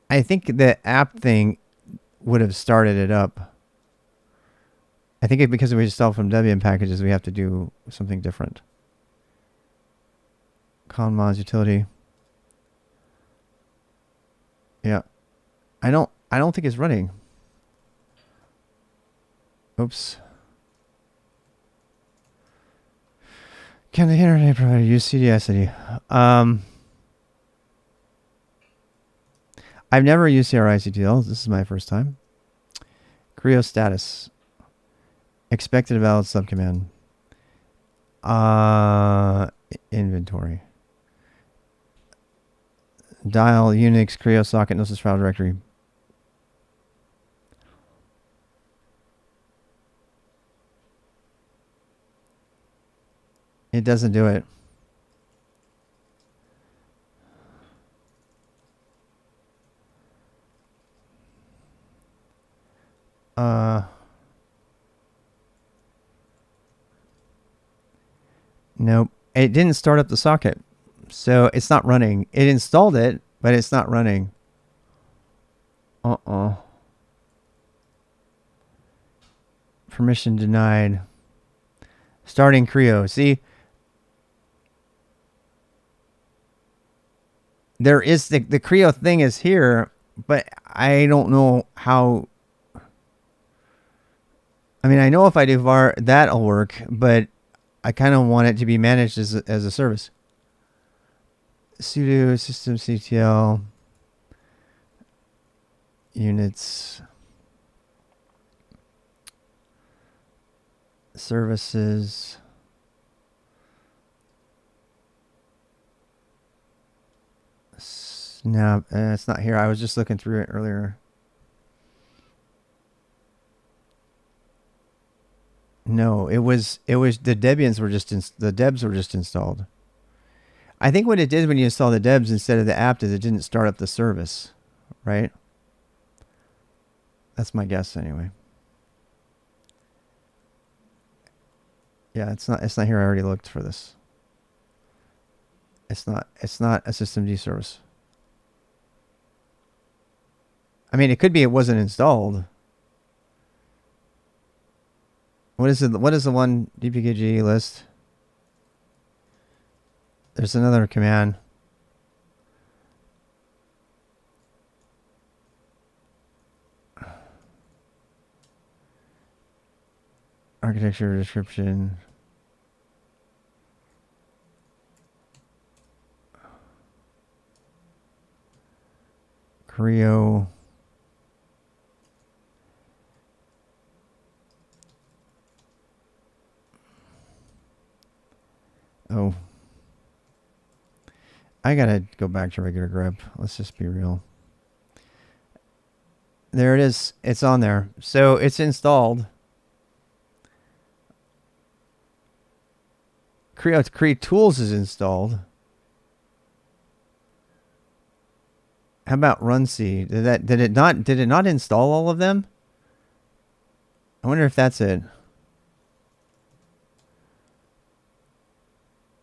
Speaker 1: I think the app thing would have started it up. I think because we installed from Debian packages, we have to do something different. Conmods utility. Yeah. I don't think it's running. Oops. Can the internet provider use CDSD? I've never used CRI-CTL. This is my first time. CRI-O status. Expected valid subcommand. Inventory. Dial Unix CRI-O socket gnosis file directory. It doesn't do it. Nope. It didn't start up the socket. So it's not running. It installed it, but it's not running. Permission denied. Starting CRI-O. See? There is the CRI-O thing is here, but I don't know how. I mean, I know if I do var, that'll work, but I kind of want it to be managed as a service. Sudo systemctl units services snap. It's not here. I was just looking through it earlier. No, it was the Debians were just the debs were just installed. I think what it did when you install the debs instead of the app is it didn't start up the service, right? That's my guess anyway. Yeah, it's not here. I already looked for this. It's not a systemd service. I mean, it could be it wasn't installed. What is it? What is the one dpkg list? There's another command. Architecture description. CRI-O. Oh. I gotta go back to regular grep. Let's just be real. There it is. It's on there. So it's installed. Create tools is installed. How about runc? Did it not install all of them? I wonder if that's it.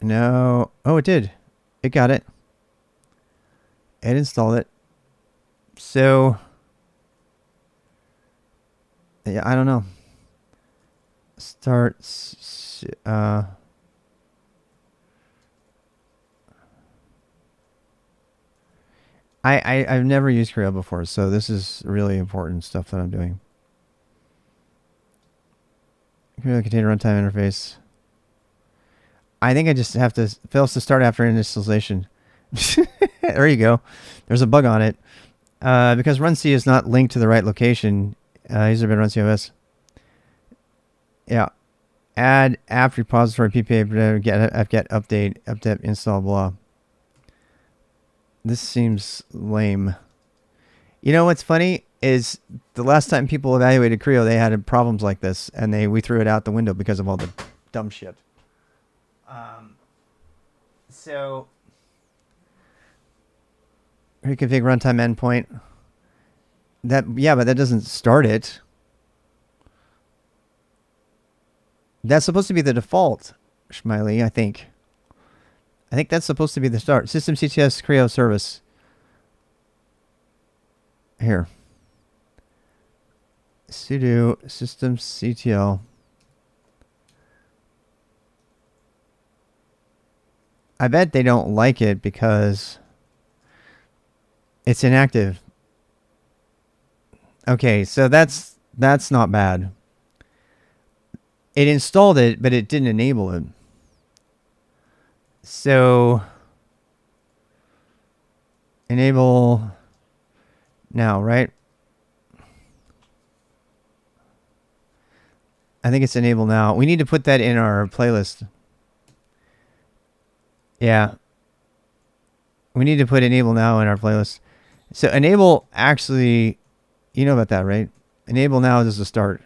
Speaker 1: No. Oh, it did. It got it. It installed it. So yeah, I don't know. Start. I've never used CRI-O before, so this is really important stuff that I'm doing. CRI-O container runtime interface. I think I just have to fails to start after initialization. There you go. There's a bug on it. Because runc is not linked to the right location. User bin runc os. Yeah. Add apt repository ppa get update install blah. This seems lame. You know what's funny is the last time people evaluated CRI-O, they had problems like this, and we threw it out the window because of all the dumb shit. So reconfig runtime endpoint. But that doesn't start it. That's supposed to be the default, Schmiley, I think. I think that's supposed to be the start. System CTS CRI-O service. Here. Sudo systemctl. I bet they don't like it because it's inactive. Okay, so that's not bad. It installed it, but it didn't enable it. So enable now, right? I think it's enable now. We need to put that in our playlist. Yeah. We need to put enable now in our playlist. So enable actually, you know about that, right? Enable now is the start.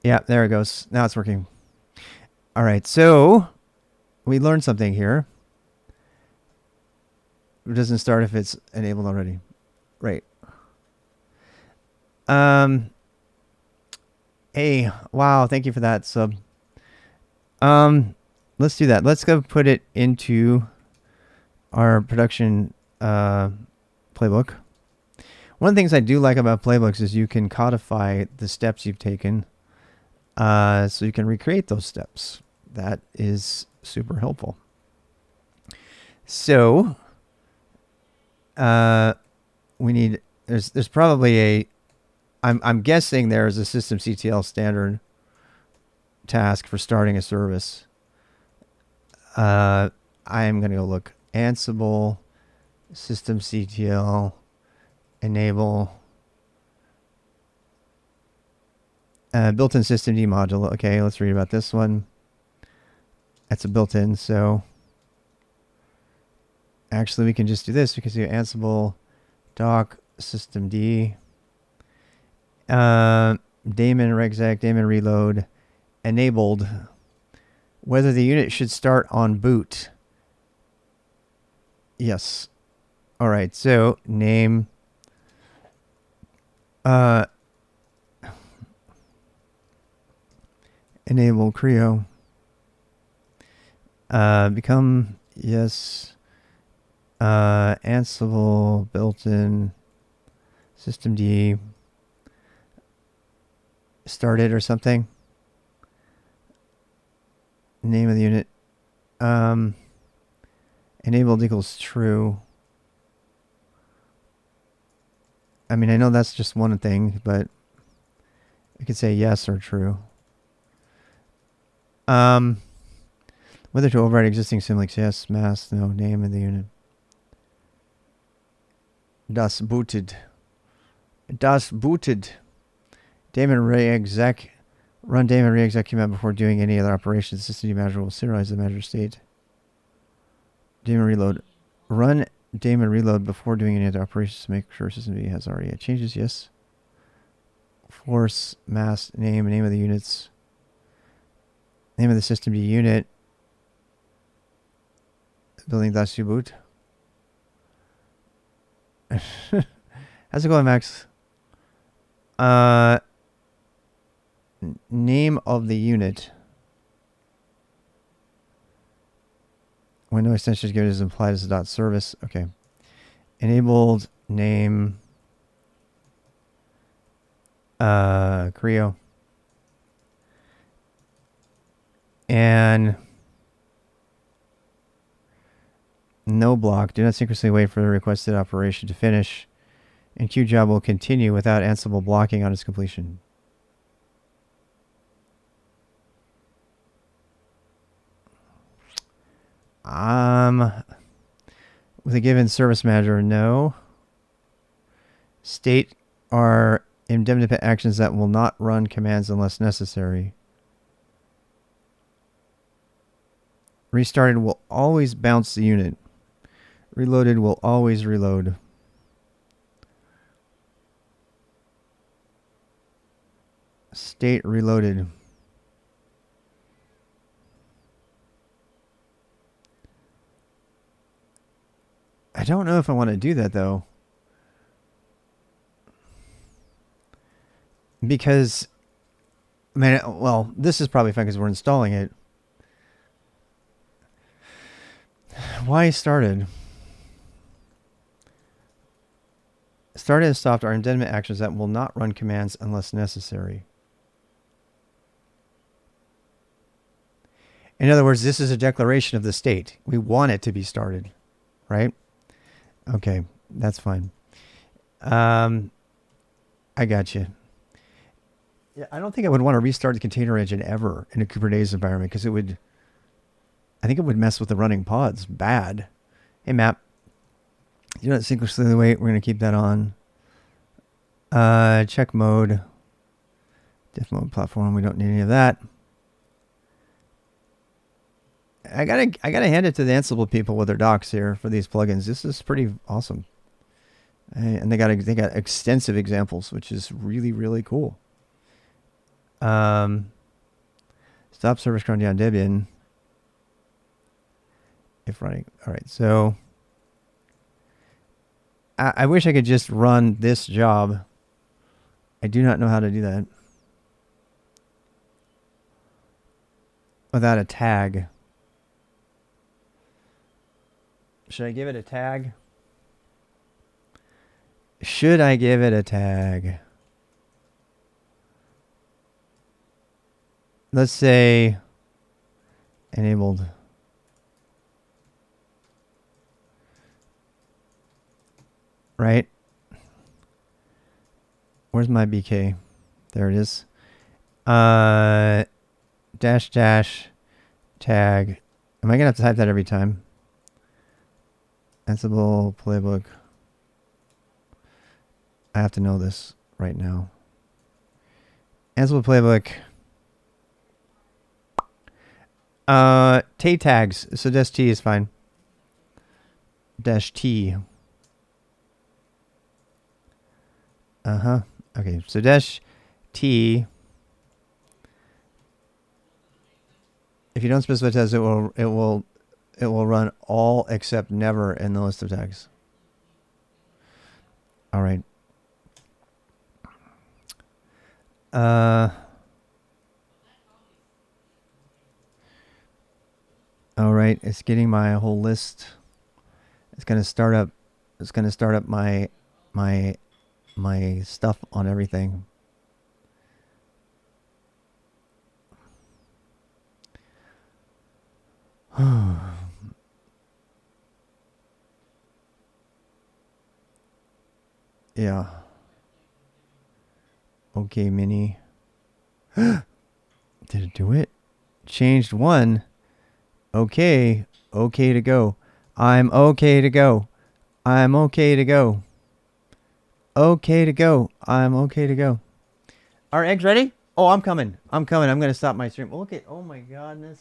Speaker 1: Yeah, there it goes. Now it's working. All right, so we learned something here. It doesn't start if it's enabled already. Right. Hey, wow, thank you for that sub. Let's do that. Let's go put it into our production playbook. One of the things I do like about playbooks is you can codify the steps you've taken, so you can recreate those steps. That is super helpful. So we need there's probably a I'm guessing there's a systemctl standard task for starting a service. I am going to go look. Ansible systemctl enable built-in systemd module. Okay, let's read about this one. That's a built-in, so actually we can just do this. We can do Ansible doc systemd daemon regexec daemon reload enabled whether the unit should start on boot. Yes. All right, so name enable CRI-O become yes Ansible built-in systemd started or something. Name of the unit. Enabled equals true. I mean, I know that's just one thing, but you could say yes or true. Whether to override existing symlinks, yes, mass, no, name of the unit. Das booted. Das booted. Daemon re-exec. Run daemon re-exec command before doing any other operations. System manager will serialize the manager state. Daemon reload. Run daemon reload before doing any other operations to make sure system B has already changes. Yes. Force, mass, name of the units. Name of the system D unit. Building dash boot. How's it going, Max? Name of the unit. When no extension is given is implied as a .service. Okay. Enabled name. CRI-O. And no block. Do not synchronously wait for the requested operation to finish. And queue job will continue without Ansible blocking on its completion. With a given service manager, no. State are indemnify actions that will not run commands unless necessary. Restarted will always bounce the unit. Reloaded will always reload. State reloaded. I don't know if I want to do that though. Because, I mean, well, this is probably fine because we're installing it. Why started? Started and stopped are indemnify actions that will not run commands unless necessary. In other words, this is a declaration of the state. We want it to be started, right? Okay, that's fine. I got you. Yeah, I don't think I would want to restart the container engine ever in a Kubernetes environment because it would, I think it would mess with the running pods bad. Hey, Map. Do not synchronously wait. We're going to keep that on. Check mode. Diff mode platform. We don't need any of that. I gotta hand it to the Ansible people with their docs here for these plugins. This is pretty awesome. And they got extensive examples, which is really, really cool. Stop service cron down Debian. If running. All right, so I wish I could just run this job. I do not know how to do that without a tag. Should I give it a tag? Should I give it a tag? Let's say enabled. Right? Where's my BK? There it is. Dash dash tag. Am I gonna have to type that every time? Ansible Playbook. I have to know this right now. Ansible Playbook. T tags. So dash T is fine. Dash T. Okay, so dash T. If you don't specify tags, it will run all except never in the list of tags. All right. All right, it's getting my whole list. It's gonna start up. It's gonna start up my stuff on everything. Yeah. Okay, Mini. Did it do it? Changed one. Okay. Okay to go. I'm okay to go. I'm okay to go. Okay to go. I'm okay to go. Are eggs ready? Oh, I'm coming. I'm coming. I'm going to stop my stream. Look at, oh my godness.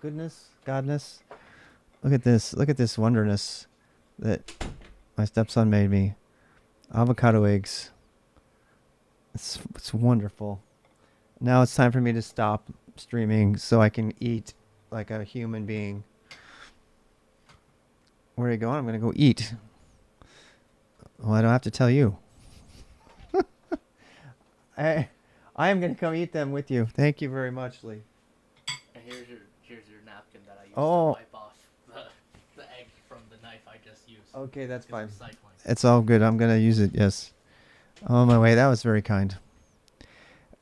Speaker 1: Goodness. Godness. Look at this. Look at this wonderness that my stepson made me. Avocado eggs. It's wonderful. Now it's time for me to stop streaming so I can eat like a human being. Where are you going? I'm going to go eat. Well, I don't have to tell you. I am going to come eat them with you. Thank you very much, Lee.
Speaker 2: And here's your napkin that I used to wipe off the egg from the knife I just used.
Speaker 1: Okay, that's fine.
Speaker 2: Recycling.
Speaker 1: It's all good. I'm going to use it, yes. On my way. That was very kind.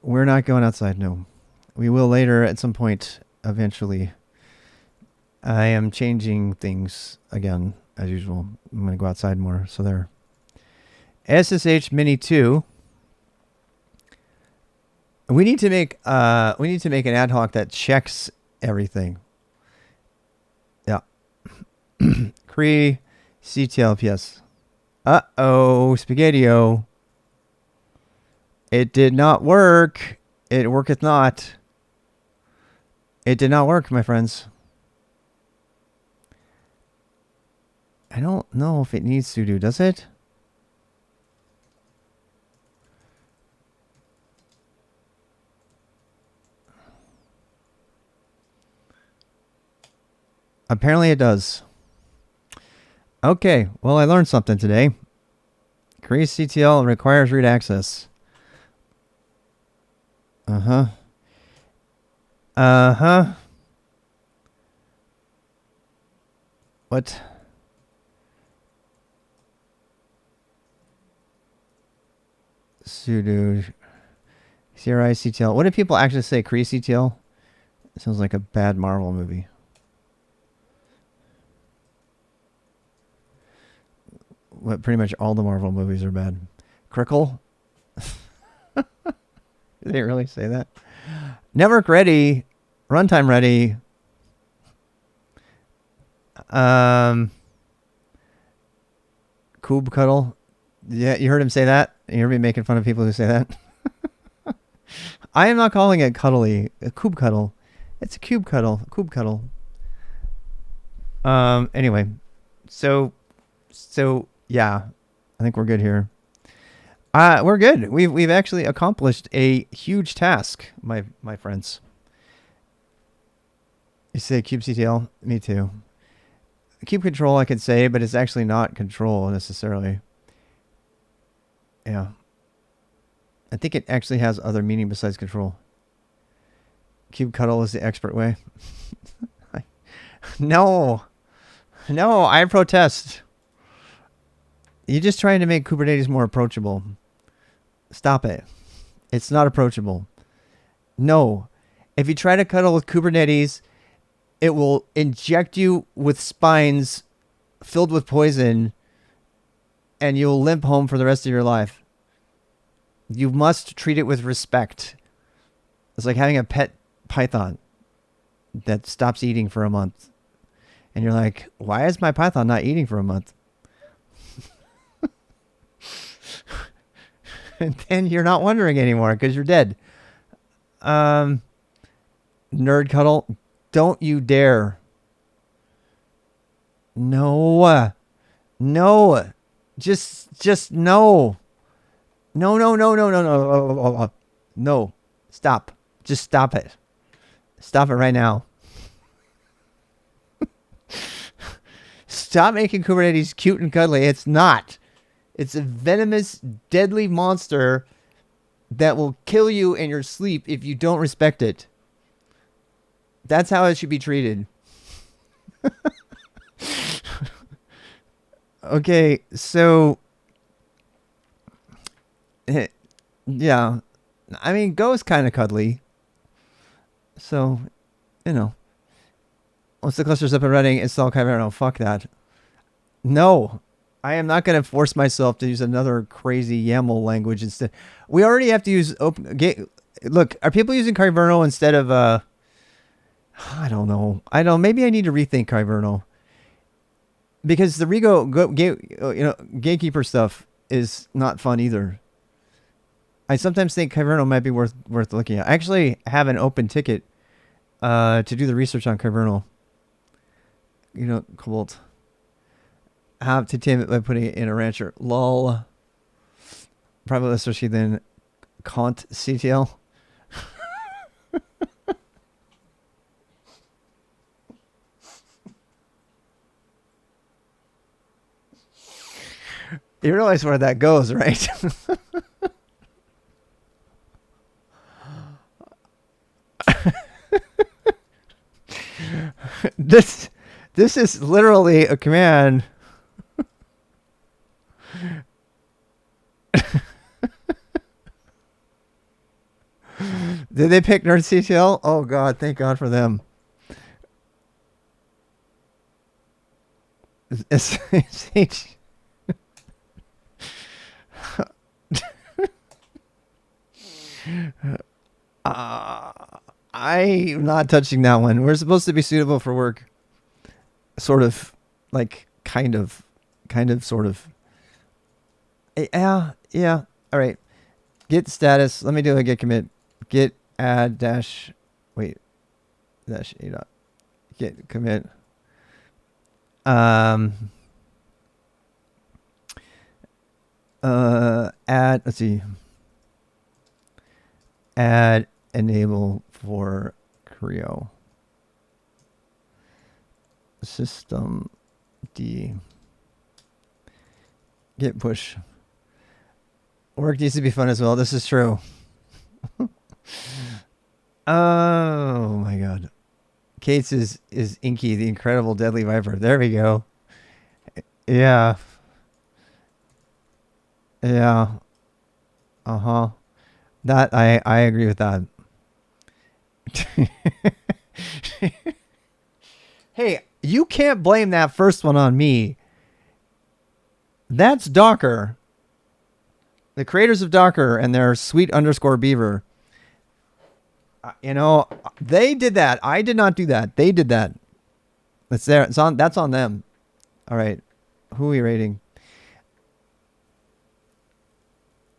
Speaker 1: We're not going outside, no. We will later at some point, eventually. I am changing things again, as usual. I'm going to go outside more, so there. SSH Mini 2. We need to make an ad hoc that checks everything. Yeah. CRI CTLPS. Uh-oh, Spaghetti-O. It did not work. It worketh not. It did not work, my friends. I don't know if it needs to do, does it? Apparently it does. Okay, well, I learned something today. CRI-CTL requires read access. Uh-huh. Uh-huh. What? Sudo CRI-CTL. What do people actually say? CRI-CTL? It sounds like a bad Marvel movie. What, pretty much all the Marvel movies are bad. Crictl? Did they really say that? Network ready. Runtime ready. Cube cuddle. Yeah, you heard him say that? You heard me making fun of people who say that? I am not calling it cuddly. A cube cuddle. It's a cube cuddle. Cube cuddle. Anyway. So yeah. I think we're good here. We're good. We've actually accomplished a huge task, my friends. You say kubectl? Me too. Cube control I could say, but it's actually not control necessarily. Yeah. I think it actually has other meaning besides control. Cube cuddle is the expert way. No, I protest. You're just trying to make Kubernetes more approachable. Stop it. It's not approachable. No. If you try to cuddle with Kubernetes, it will inject you with spines filled with poison, and you'll limp home for the rest of your life. You must treat it with respect. It's like having a pet python that stops eating for a month. And you're like, why is my python not eating for a month? And then you're not wondering anymore because you're dead. Nerd cuddle. Don't you dare. No. Just no. No. No. Stop. Just stop it. Stop it right now. Stop making Kubernetes cute and cuddly. It's not. It's a venomous, deadly monster that will kill you in your sleep if you don't respect it. That's how it should be treated. Okay, so... yeah. I mean, Go is kind of cuddly. So, you know. Once the cluster's up and running, install Chimera. Fuck that. No. I am not going to force myself to use another crazy YAML language instead. We already have to use look, are people using Kyverno instead of I don't know. Maybe I need to rethink Kyverno because the gatekeeper stuff is not fun either. I sometimes think Kyverno might be worth looking at. I actually have an open ticket to do the research on Kyverno. Cobalt. Have to tame it by putting it in a rancher. Lol. Probably especially then cont CTL. You realize where that goes, right? This is literally a command. Did they pick nerdctl? Oh God, thank God for them. I'm not touching that one. We're supposed to be suitable for work. Sort of. Like, kind of, sort of. Yeah. All right. Git status. Let me do a git commit. Git add dash. Wait. Dash a dot. Git commit. Add. Let's see. Add enable for CRI-O. System D. Git push. Work needs to be fun as well. This is true. Oh my God. Kate's is Inky, the incredible deadly viper. There we go. Yeah. Uh-huh. That I agree with that. Hey, you can't blame that first one on me. That's Docker. The creators of Docker and their sweet _ beaver. They did that. I did not do that. They did that. It's there. That's on them. All right. Who are we rating?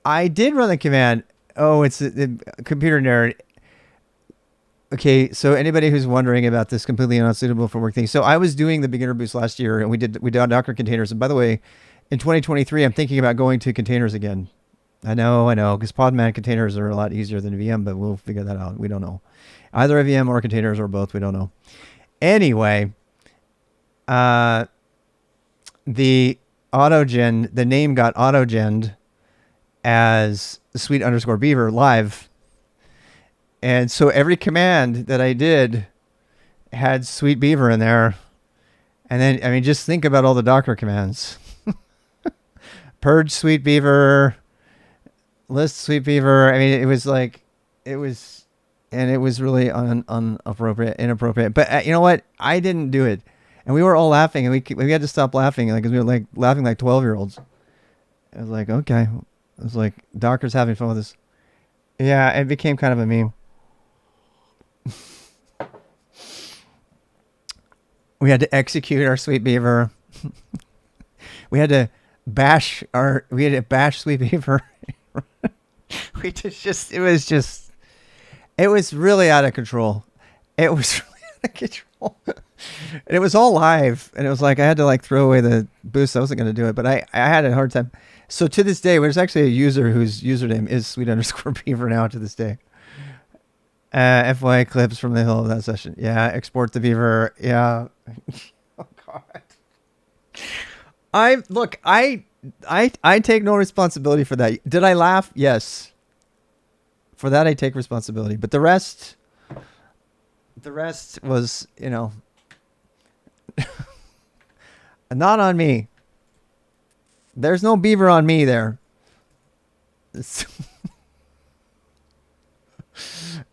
Speaker 1: I did run the command. Oh, it's a computer nerd. Okay, so anybody who's wondering about this completely unsuitable for work thing. So I was doing the beginner boost last year, and we did Docker containers. And by the way, in 2023, I'm thinking about going to containers again. I know, because Podman containers are a lot easier than VM, but we'll figure that out. We don't know. Either a VM or containers or both. We don't know. Anyway, the autogen, the name got autogened as sweet _ beaver live. And so every command that I did had sweet beaver in there. And then, just think about all the Docker commands. Purge sweet beaver, list sweet beaver. It was really inappropriate. But you know what? I didn't do it. And we were all laughing, and we had to stop laughing, because we were laughing like 12-year-olds. I was like, okay. I was like, Docker's having fun with this. Yeah, it became kind of a meme. We had to execute our sweet beaver. We had to bash sweet beaver. It was really out of control. It was really out of control. And it was all live. And it was like, I had to throw away the boost. I wasn't going to do it, but I had a hard time. So to this day, there's actually a user whose username is sweet _ beaver now to this day. FYI clips from the hill of that session. Yeah, export the beaver. Yeah. Oh God. I take no responsibility for that. Did I laugh? Yes. For that I take responsibility. But the rest was, not on me. There's no beaver on me there.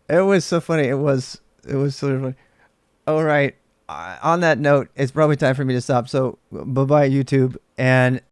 Speaker 1: It was so funny. It was so funny. All right. On that note, it's probably time for me to stop. So bye-bye, YouTube. And